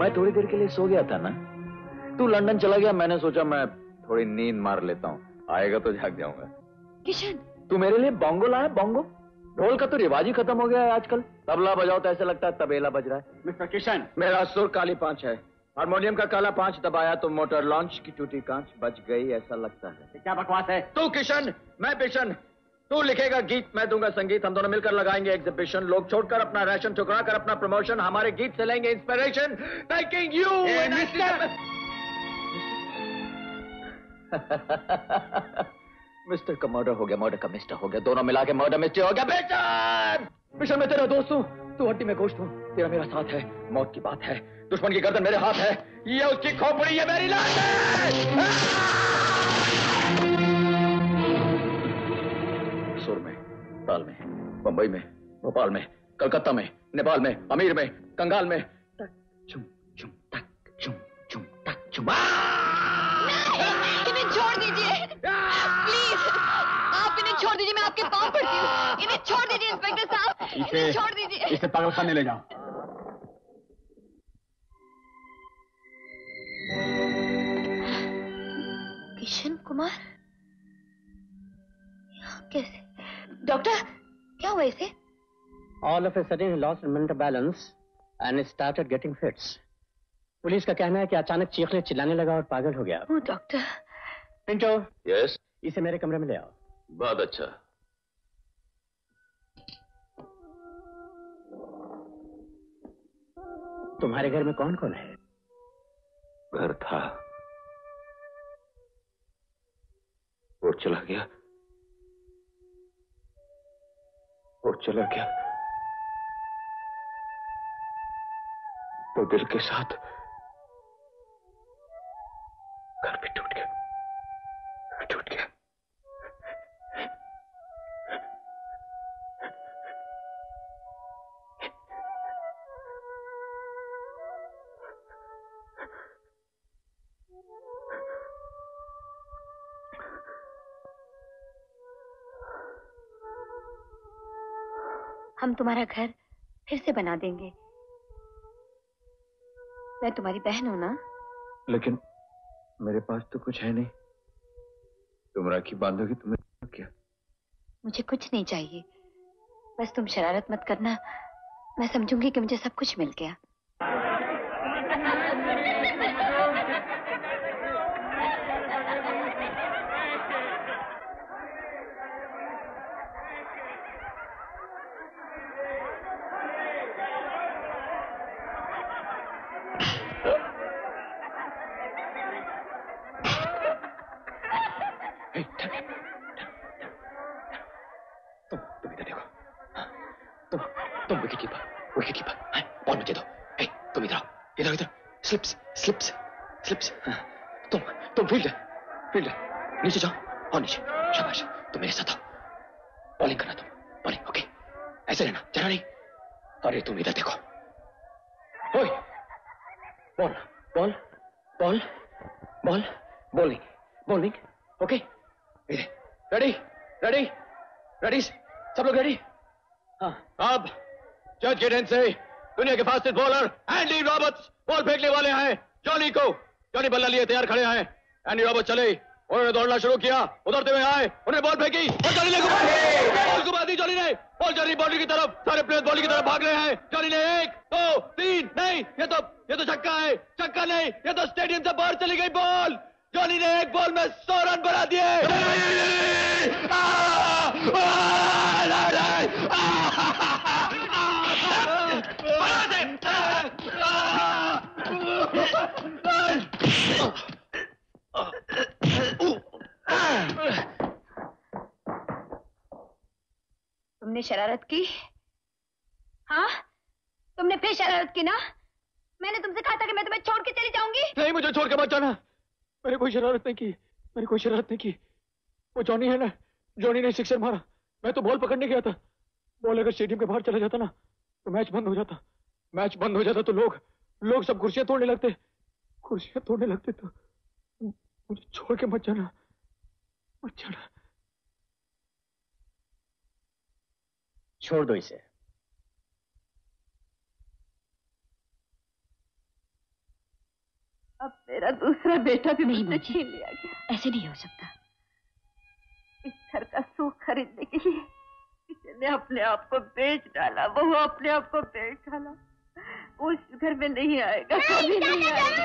H: मैं थोड़ी देर के लिए सो गया था ना। तू लंदन चला गया, मैंने सोचा मैं थोड़ी नींद मार लेता हूँ। आएगा तो जाग जाऊंगा।
J: किशन,
H: तू मेरे लिए बोंगो लाया? बोंगो? ढोल का तो रिवाज ही खत्म हो गया है आजकल। तबला बजाओ तो ऐसा लगता है तबेला बज रहा है।
M: मिस्टर किशन,
F: मेरा सुर काली पांच है। हारमोनियम का काला पांच दबाया तो मोटर लॉन्च की टूटी कांच बच गई, ऐसा लगता है।
M: क्या बकवास है?
F: तू किशन, मैं बिशन। तू लिखेगा गीत, मैं दूंगा संगीत। हम दोनों मिलकर लगाएंगे एग्जीबिशन। लोग छोड़कर अपना राशन, ठुकरा कर अपना प्रमोशन। हमारे गीत से लेंगे इंस्पिरेशन। थैंकिंग यू
H: मिस्टर का मर्डर हो गया, मर्डर का मिस्टर हो गया, दोनों मिला के मर्डर मिस्टर हो गया। बेचन, मिशन में तेरा दोस्त हूँ, तू हड्डी में गोश्त हूँ। तेरा मेरा साथ है, मौत की बात है। दुश्मन की गर्दन मेरे हाथ है, ये उसकी खोपड़ी, ये मेरी लाश है। सुर में, ताल में, बंबई में, भोपाल में, कलकत्ता में, नेपाल में, अमीर में, कंगाल में, तक चुम चुम तक चुम चुम तक चुम।
J: इन्हें छोड़ दीजिए प्लीज, आप इन्हें छोड़ दीजिए, मैं आपके पाँव पड़ती हूँ। इन्हें छोड़ दीजिए इंस्पेक्टर साहब, इन्हें छोड़ दीजिए।
M: इसे पागलखाने ले जाओ।
J: किशन कुमार कैसे? डॉक्टर, क्या हुआ इसे?
A: All of a sudden he lost mental balance and started getting fits. Police का कहना है कि अचानक चीखने चिल्लाने लगा और पागल हो गया।
J: ओ डॉक्टर।
A: पिंटो,
H: यस,
A: इसे मेरे कमरे में ले आओ।
H: बहुत अच्छा।
A: तुम्हारे घर में कौन कौन है?
H: घर था और चला गया, और चला गया तो दिल के साथ घर भी टूट गया, टूट गया।
C: हम तुम्हारा घर फिर से बना देंगे। मैं तुम्हारी बहन हूं ना।
F: लेकिन मेरे पास तो कुछ है नहीं। तुम राखी बांधोगी तो मैं क्या?
C: मुझे कुछ नहीं चाहिए, बस तुम शरारत मत करना। मैं समझूंगी कि मुझे सब कुछ मिल गया।
G: तुम इधर देखो। तुम विकेट कीपर, बॉल मुझे दो। तुम इधर आओ, इधर स्लिप्स। तुम फील्डर, नीचे जाओ और नीचे। शाबाश, तुम मेरे साथ आओ। बॉलिंग करना तुम, बॉलिंग। ओके, ऐसे रहना, जरा नहीं। अरे तुम इधर देखो। ओए, बॉलिंग। ओके, रेडी, सब लोग रेडी? हाँ। अब जज के एंड से दुनिया के fastest bowler Andy Roberts ball फेंकने वाले हैं जॉनी बल्ला लिए तैयार खड़े हैं। एंडी रॉबर्ट्स चले, उन्होंने दौड़ना शुरू किया, उधरते हुए आए, उन्हें बॉल फेंकी और जॉनी ने घुमा दी। जॉनी ने बॉल जा रही बाउंड्री की तरफ, सारे प्लेयर बाउंड्री की तरफ भाग रहे हैं। जॉनी ने 1 2 3 नहीं, ये तो छक्का है। छक्का नहीं, ये तो स्टेडियम से बाहर चली गई बॉल। जॉनी ने एक बॉल में 100 रन बना दिए।
C: तुमने शरारत की? हाँ, तुमने फिर शरारत की ना? मैंने तुमसे कहा था कि मैं तुम्हें छोड़ के चली जाऊंगी।
G: नहीं, मुझे छोड़ के मत जाना। मैंने कोई शरारत नहीं की। वो जॉनी है ना, जॉनी ने सिक्सर मारा। मैं तो बॉल पकड़ने गया था। बॉल अगर स्टेडियम के बाहर चला जाता ना तो मैच बंद हो जाता तो लोग सब कुर्सियां तोड़ने लगते। तो मुझे छोड़ के मत जाना।
A: छोड़ दो इसे।
J: अब मेरा दूसरा बेटा भी मुझसे छीन लिया गया।
C: ऐसे नहीं हो सकता।
J: इस घर का सुख खरीदने के लिए किसी ने अपने आप को बेच डाला। वो अपने आप को बेच डाला। वो इस घर में नहीं आएगा, कभी नहीं आएगा।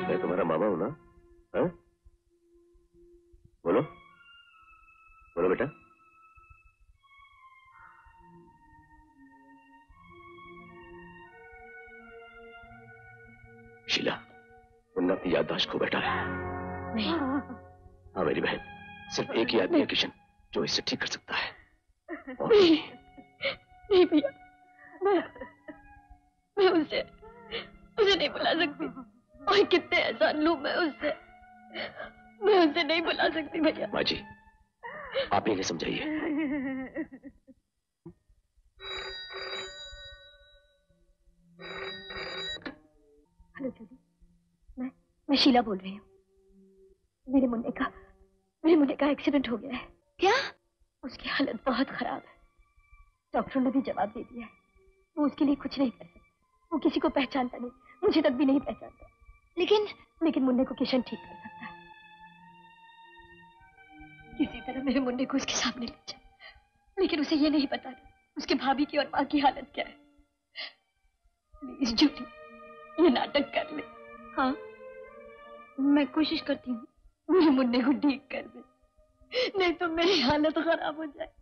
N: मैं तुम्हारा मामा हूं ना? हाँ? बोलो बेटा। शीला, मुन्ना अपनी याददाश्त खो बैठा है।
C: नहीं।
N: हाँ मेरी बहन, सिर्फ एक ही आदमी है किशन जो इसे ठीक कर सकता है।
J: नहीं भैया, मैं उसे नहीं बुला सकती। और कितने एहसान लूं मैं उसे नहीं बुला सकती भैया।
N: माँ जी, आप ही इन्हें समझाइए।
C: हेलो जूली, मैं शीला बोल रही हूँ। मेरे मुन्ने का एक्सीडेंट हो गया है। क्या? उसकी हालत बहुत खराब है। डॉक्टरों ने भी जवाब दे दिया है। वो उसके लिए कुछ नहीं कर सकता। वो किसी को पहचानता नहीं, मुझे तक भी नहीं पहचानता। लेकिन मुन्ने को किशन ठीक कर सकता है। किसी तरह मेरे मुन्ने को उसके सामने ले जा। लेकिन उसे ये नहीं पता उसके भाभी की और माँ की हालत क्या है। प्लीज जूली, ये नाटक कर ले। हाँ, मैं कोशिश करती हूँ। मेरे मुन्ने को ठीक कर दे, नहीं तो मेरी हालत खराब हो जाए।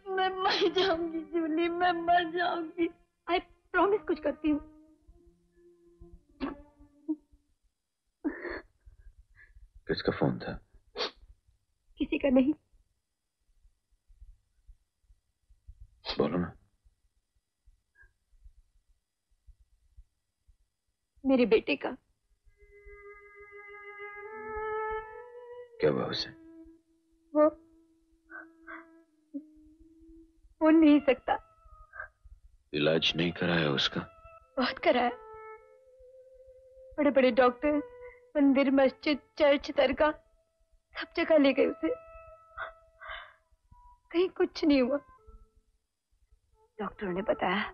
C: मैं मर जाऊंगी जूली, मैं मर जाऊंगी। आई प्रॉमिस कुछ करती हूँ।
F: किसका फोन था?
C: किसी का नहीं।
F: बोलो ना।
C: मेरे बेटे का।
F: क्या हुआ उसे?
J: बोल नहीं सकता।
N: इलाज नहीं कराया उसका?
J: बहुत कराया। बड़े बड़े डॉक्टर, मंदिर, मस्जिद, चर्च, दरगाह, सब जगह ले गए उसे, कहीं कुछ नहीं हुआ। डॉक्टरों ने बताया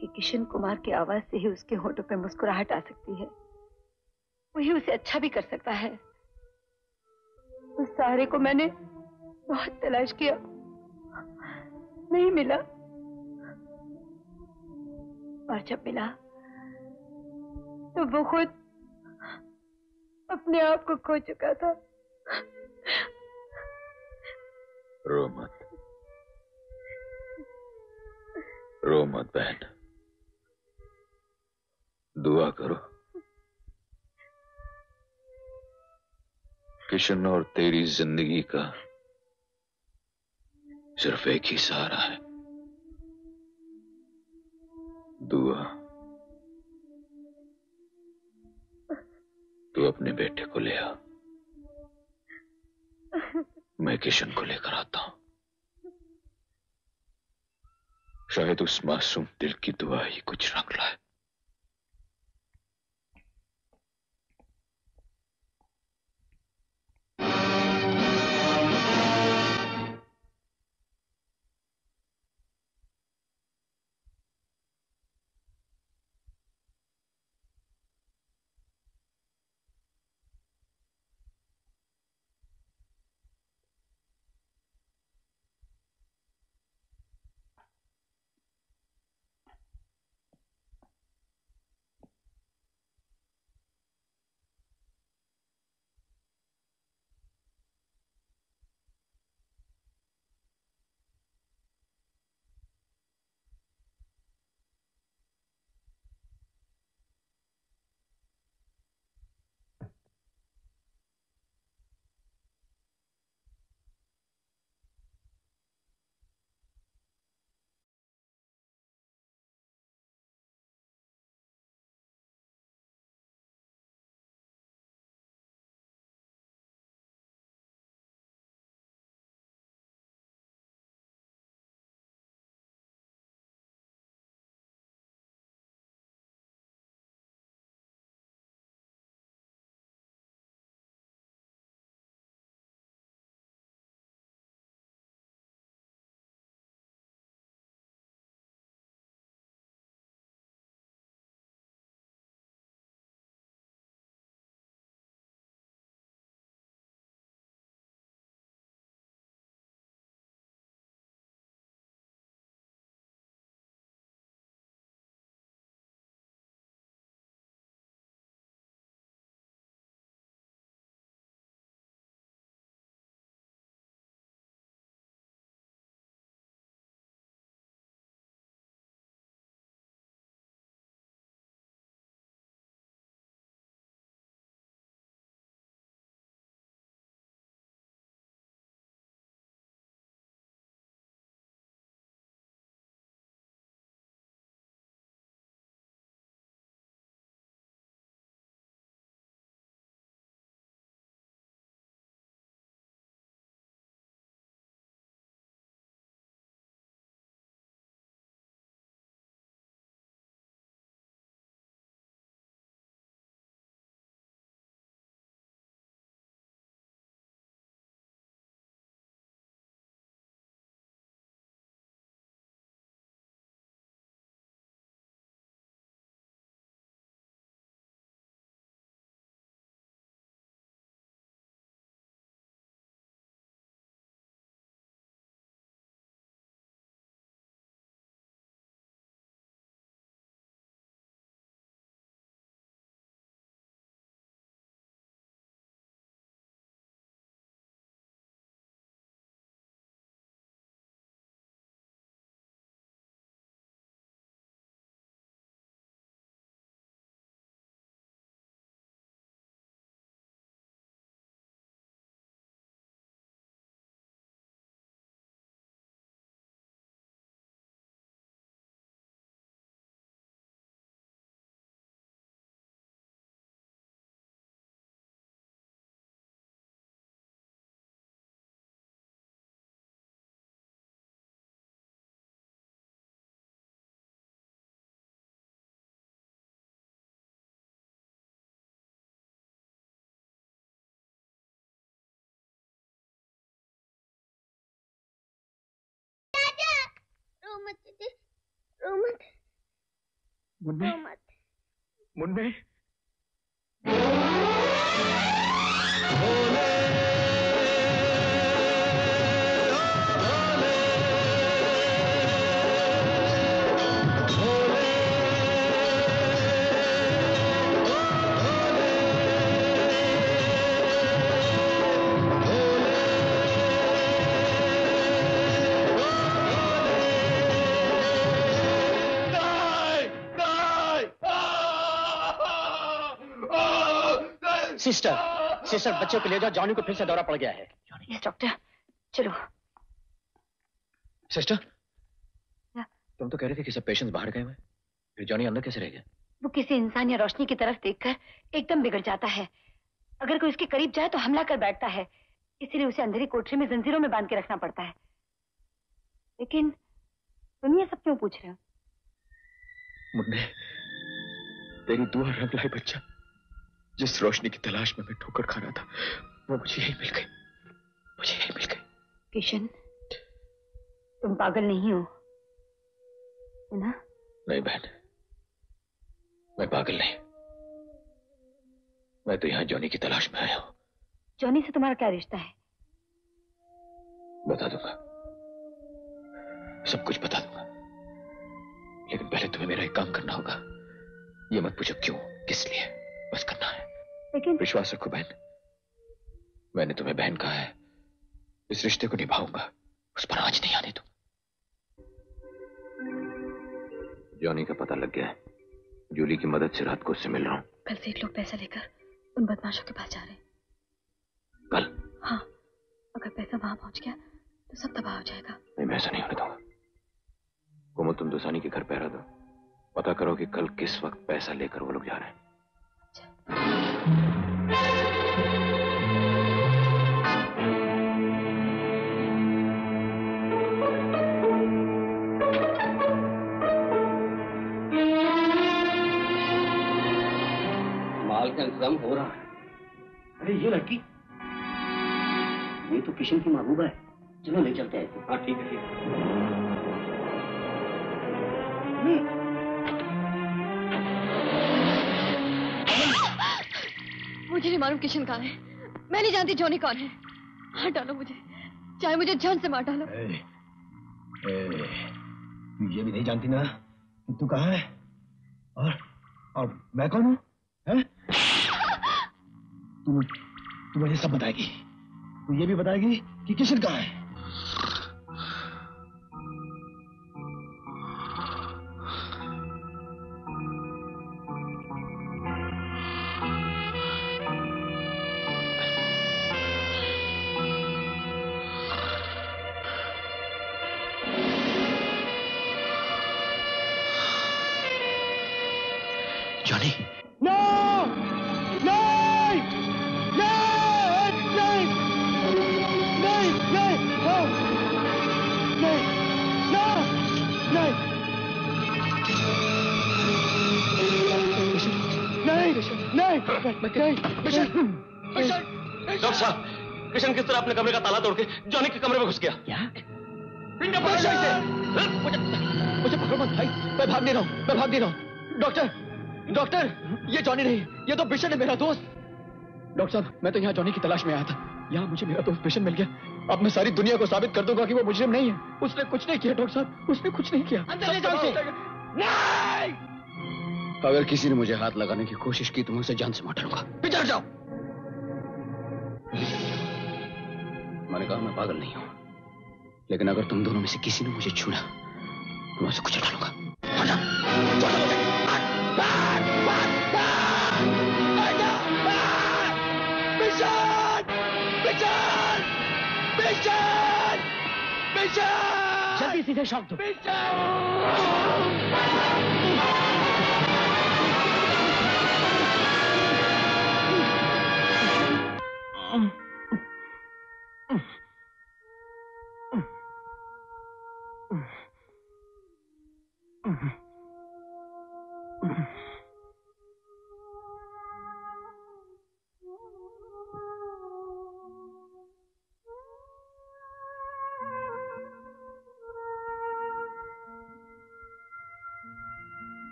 J: कि किशन कुमार की आवाज से ही उसके होठों पे मुस्कुराहट आ सकती है, वही उसे अच्छा भी कर सकता है। उस सहारे को मैंने बहुत तलाश किया, नहीं मिला, और जब मिला तो वो खुद अपने आप को खो चुका था।
N: रो मत, रो मत बहन, दुआ करो। किशन और तेरी जिंदगी का सिर्फ एक ही सहारा है, दुआ। तू अपने बेटे को ले आ, मैं किशन को लेकर आता हूं। शायद उस मासूम दिल की दुआ ही कुछ रंग लाए।
E: रो मत दीदी, रो मत।
N: मुन्ने,
E: रो मत।
N: मुन्ने।
A: सिस्टर, सिस्टर बच्चों को ले जाओ, जॉनी को फिर से दौरा पड़ गया है।
J: यस डॉक्टर, चलो।
N: सिस्टर, तुम तो कह रहे थे कि सब पेशेंट्स बाहर गए हुए, फिर जॉनी अंदर कैसे रह गया?
J: वो किसी इंसान या रोशनी की तरफ देखकर एकदम बिगड़ जाता है। अगर कोई उसके करीब जाए तो हमला कर बैठता है, इसीलिए उसे अंधेरी कोठरी में जंजीरों में बांध के रखना पड़ता है। लेकिन तुम ये सब क्यों पूछ रहे हो?
N: मुन्ने, तेरी दुआ रंग लाई बच्चा, जिस रोशनी की तलाश में मैं ठोकर खा रहा था, वो मुझे यही मिल गई, मुझे यही मिल गई।
J: किशन, तुम पागल नहीं हो, है ना?
N: नहीं बहन, मैं पागल नहीं। मैं तो यहाँ जॉनी की तलाश में आया हूँ।
J: जॉनी से तुम्हारा क्या रिश्ता है?
N: बता दूंगा, सब कुछ बता दूंगा, लेकिन पहले तुम्हें मेरा एक काम करना होगा। ये मत पूछो क्यों, किस लिए, बस करना है।
J: लेकिन
N: विश्वास रखो बहन, मैंने तुम्हें बहन कहा है, इस रिश्ते को निभाऊंगा, उस पर आंच नहीं आने दूंगा। जॉनी का पता लग गया है, जूली की मदद से रात को उससे मिल रहा हूँ।
J: कल से एक लोग पैसा लेकर उन बदमाशों के पास जा रहे हैं।
N: कल?
J: हाँ, अगर पैसा वहां पहुंच गया तो सब तबाह हो जाएगा।
N: नहीं, मैं ऐसा नहीं होने दूंगा। कोमल, तुम दोसानी के घर पहरा दो, पता करो कि कल किस वक्त पैसा लेकर वो लोग जा रहे हैं।
A: माल का इंतजाम हो रहा है। अरे ये लड़की, ये तो किशन की महबूबा है, चलो ले चलते हैं। हाँ ठीक है, ठीक है।
J: मुझे नहीं मालूम किशन कहाँ है, मैं नहीं जानती जॉनी कौन है। मार डालो मुझे, चाहे मुझे जान से मार डालो।
I: ये भी नहीं जानती ना कि तू कहाँ है और मैं कौन हूँ? तू मुझे सब बताएगी। तू ये भी बताएगी कि किशन कहाँ है।
N: जॉनी,
K: डॉक्टर साहब, किशन किस तरह अपने कमरे का ताला तोड़ के जॉनी के कमरे में घुस गया?
I: क्या? मुझे पकड़ो मत भाई, मैं भाग नहीं रहा हूँ। डॉक्टर, ये जॉनी नहीं, ये तो बिशन है, मेरा दोस्त। डॉक्टर साहब, मैं तो यहाँ जॉनी की तलाश में आया था, यहाँ मुझे मेरा दोस्त बिशन मिल गया। अब मैं सारी दुनिया को साबित कर दूंगा कि वो मुजरिम नहीं है। उसने कुछ नहीं किया डॉक्टर साहब, उसने कुछ नहीं किया।
K: अंदर ले जाओ उसे।
A: अगर किसी ने मुझे हाथ लगाने की कोशिश की तो मैं उसे जान से मार डालूंगा।
K: पिछड़ जाओ।
A: मैंने कहा मैं पागल नहीं हूं, लेकिन अगर तुम दोनों में से किसी ने मुझे छूना तो मैं उसे कुचल डालूंगा।
K: जल्दी सीधे शॉट दो।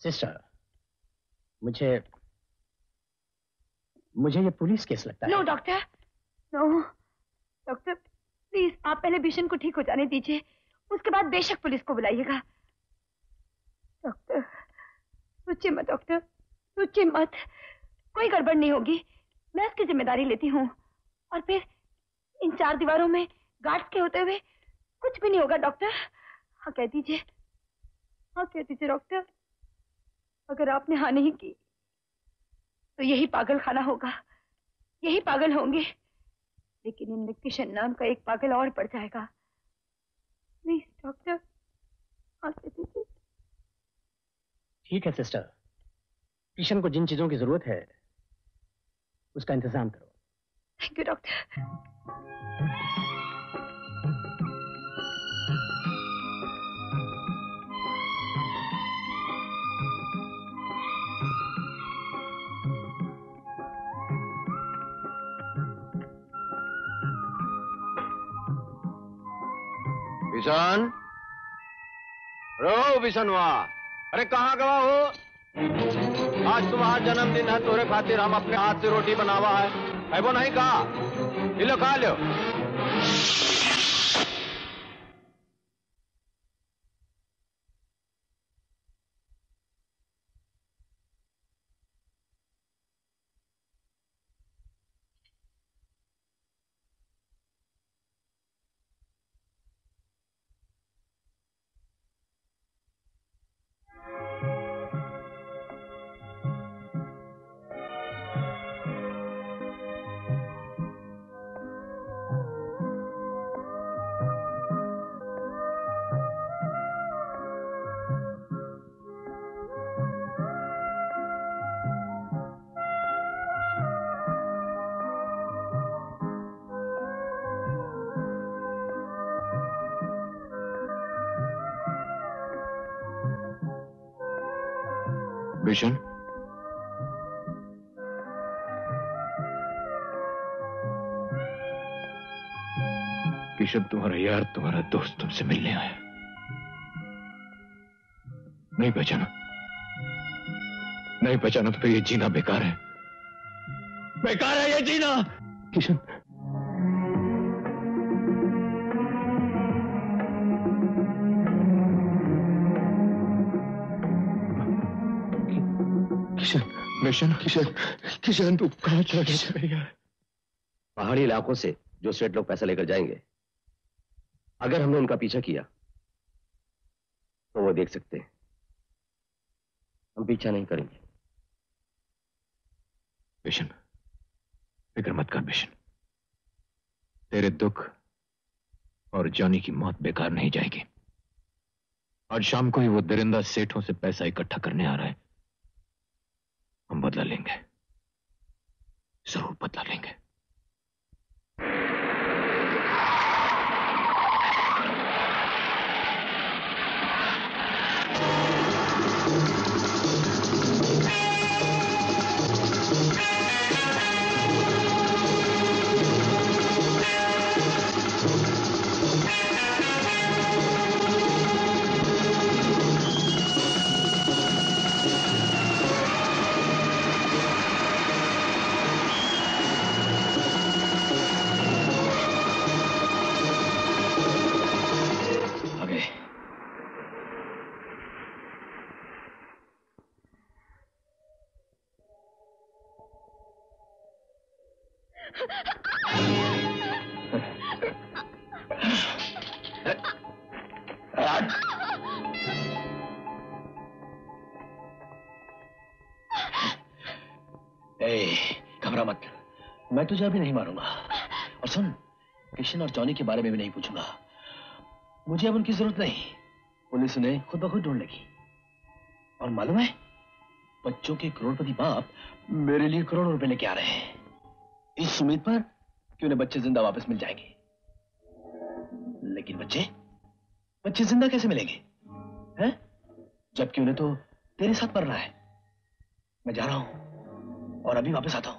O: सिस्टर, मुझे ये पुलिस केस लगता है।
J: No doctor, no doctor, please आप पहले बिशन को ठीक हो जाने दीजिए, उसके बाद बेशक पुलिस को बुलाइएगा। डॉक्टर सोचिए मत, डॉक्टर सोचिए मत, कोई गड़बड़ नहीं होगी, मैं इसकी जिम्मेदारी लेती हूँ। और फिर इन 4 दीवारों में गार्ड्स के होते हुए कुछ भी नहीं होगा डॉक्टर। हाँ कह दीजिए, हाँ कह दीजिए डॉक्टर। अगर आपने हाँ नहीं की तो यही पागल खाना होगा, यही पागल होंगे, लेकिन इनमें किशन नाम का एक पागल और पड़ जाएगा। प्लीज डॉक्टर हाँ कह दीजिए।
O: ठीक है सिस्टर, किशन को जिन चीजों की जरूरत है उसका इंतजाम करो।
J: Thank you doctor.
P: बिशन, रो बिशनवा, अरे कहाँ गवा हो? आज तुम्हारा जन्मदिन है, तोरे खातिर हम अपने हाथ से रोटी बनावा है वो नहीं कहा? लो खा लो।
N: बिशन, किशन तुम्हारा यार, तुम्हारा दोस्त तुमसे मिलने आया। नहीं पहचाना? नहीं पहचाना तो फिर ये जीना बेकार है, बेकार है ये जीना। किशन, किशन, किशन, किशन तू कहाँ चला गया यार?
Q: पहाड़ी इलाकों से जो सेठ लोग पैसा लेकर जाएंगे, अगर हमने उनका पीछा किया तो वो देख सकते हैं, हम पीछा नहीं करेंगे।
N: बिशन, फिक्र मत कर बिशन, तेरे दुख और जॉनी की मौत बेकार नहीं जाएगी। आज शाम को ही वो दरिंदा सेठों से पैसा इकट्ठा करने आ रहा है, हम बदला लेंगे, जरूर बदला लेंगे।
O: घबरा मत, मैं तुझे अभी नहीं मारूंगा। और सुन, किशन और जॉनी के बारे में भी नहीं पूछूंगा, मुझे अब उनकी जरूरत नहीं, पुलिस उन्हें खुद ब खुद ढूंढ लेगी। और मालूम है, बच्चों के करोड़पति बाप मेरे लिए करोड़ों रुपए लेके आ रहे हैं, इस उम्मीद पर कि उन्हें बच्चे जिंदा वापस मिल जाएंगे। लेकिन बच्चे जिंदा कैसे मिलेंगे, हैं? जबकि उन्हें तो तेरे साथ मरना है। मैं जा रहा हूं और अभी वापस आता हूं।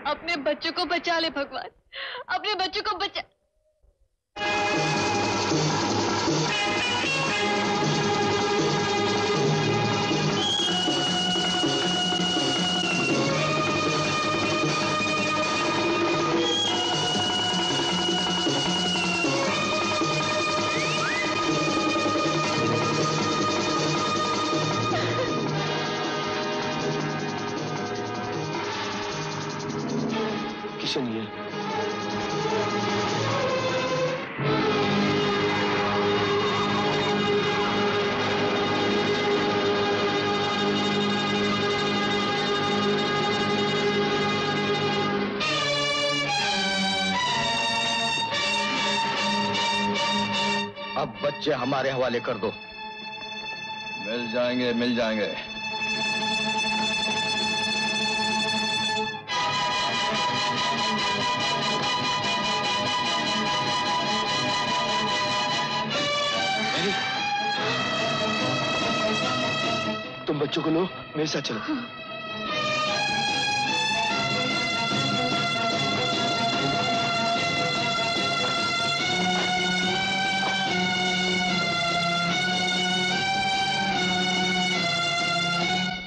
J: अपने बच्चों को बचा ले भगवान, अपने बच्चों को बचा।
G: सुनिए।
I: अब बच्चे हमारे हवाले कर दो।
F: मिल जाएंगे, मिल जाएंगे।
G: तुम बच्चों को लो, मेरे साथ चलो।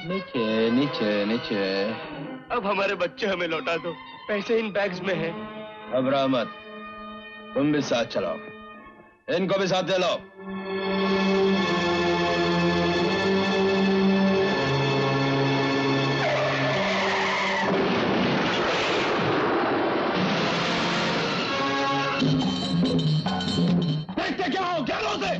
O: नीचे नीचे नीचे।
G: अब हमारे बच्चे हमें लौटा दो, पैसे इन बैग्स में हैं।
O: घबरा मत, तुम भी साथ चलाओ, इनको भी साथ ले लो।
K: देखते क्या हो, क्या लो से?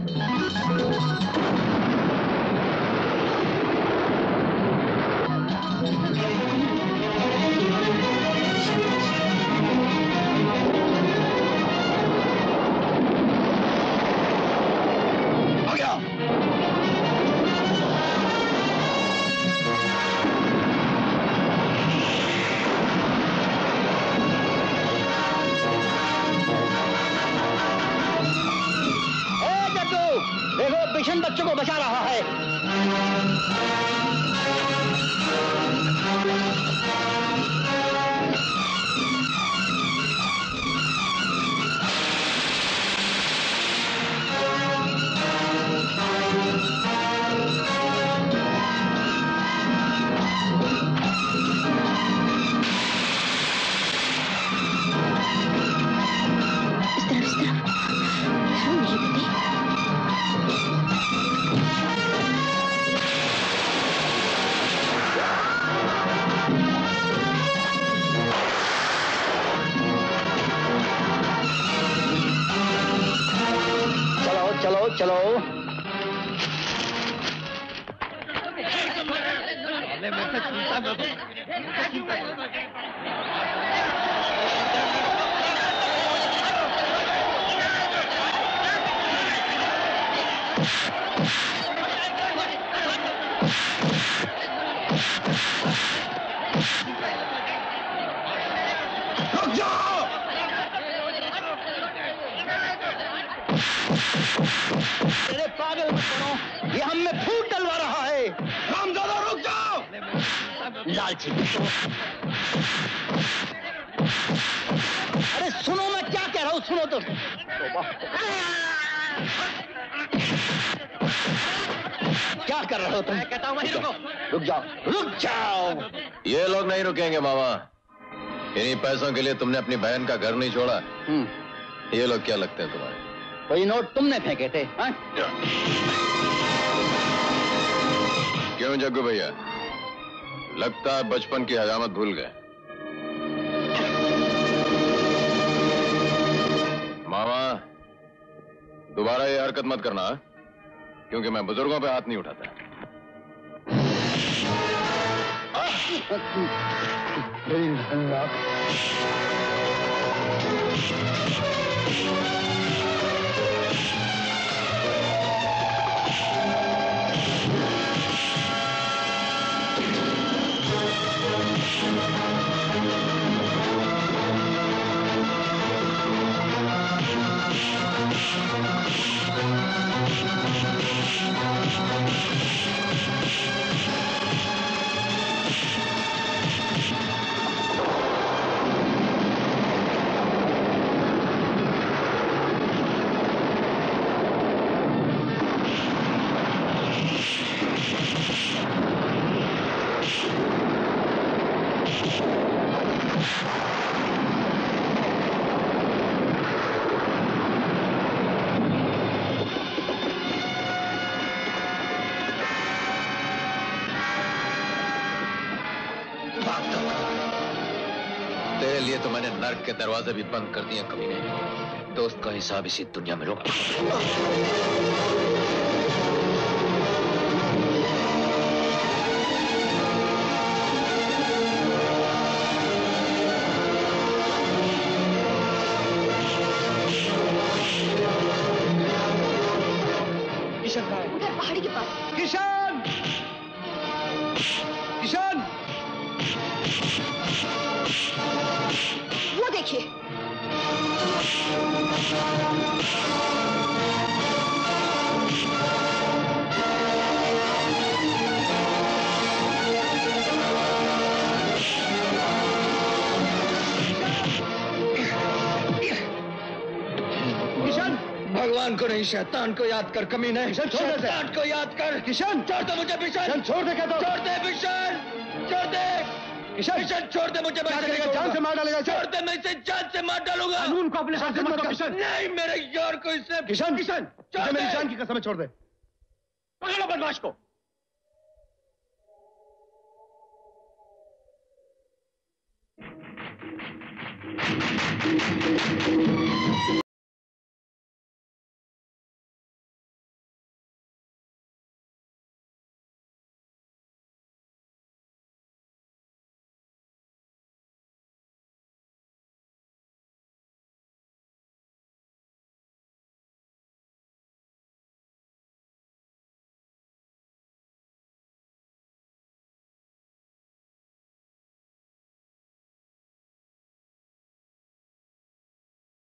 A: किशन बच्चों को बचा रहा है। चलो रुक जाओ। अरे पागल मत बनो, ये हम में फूट डलवा रहा है।
K: रामजादा रुक जाओ।
A: लालची बच्चों, अरे सुनो मैं क्या कह रहा हूँ, सुनो तो। क्या कर रहे हो तुम? कहता हूँ वहीं रुको। रुक जाओ, रुक जाओ।
P: ये लोग नहीं रुकेंगे मामा। इन्हीं पैसों के लिए तुमने अपनी बहन का घर नहीं छोड़ा। ये लोग क्या लगते हैं तुम्हारे?
A: वही नोट तुमने फेंके थे। हाँ?
P: क्यों जग्गू भैया, लगता है बचपन की हजामत भूल गए। मामा दोबारा ये हरकत मत करना, क्योंकि मैं बुजुर्गों पे हाथ नहीं उठाता।
N: तेरे लिए तो मैंने नर्क के दरवाजे भी बंद कर दिए कभी नहीं। दोस्त का हिसाब इसी दुनिया में रोक।
I: किशन कहाँ है?
J: उधर पहाड़ी के पास।
I: किशन! किशन!
J: वो देखिए।
I: किशन!
N: भगवान को नहीं शैतान को याद कर कमीने।
I: किशन छोड़ दे।
N: शैतान को याद कर।
I: किशन!
N: छोड़ दे मुझे बिशन।
I: किशन छोड़ दे कहता हूं।
N: छोड़ दे बिशन। छोड़ दे।
I: किशन!
N: बिशन छोड़ दे मुझे।
I: क्या करेगा? जान से मार डालेगा।
N: छोड़ दे, मैं इसे जान से मार डालूंगा।
I: कानून को अपने हाथ से मत किशन।
N: नहीं, मेरे यार को इससे।
I: किशन! किशन! मेरी जान की कसम छोड़ दे।
N: पकड़ो बदमाश को।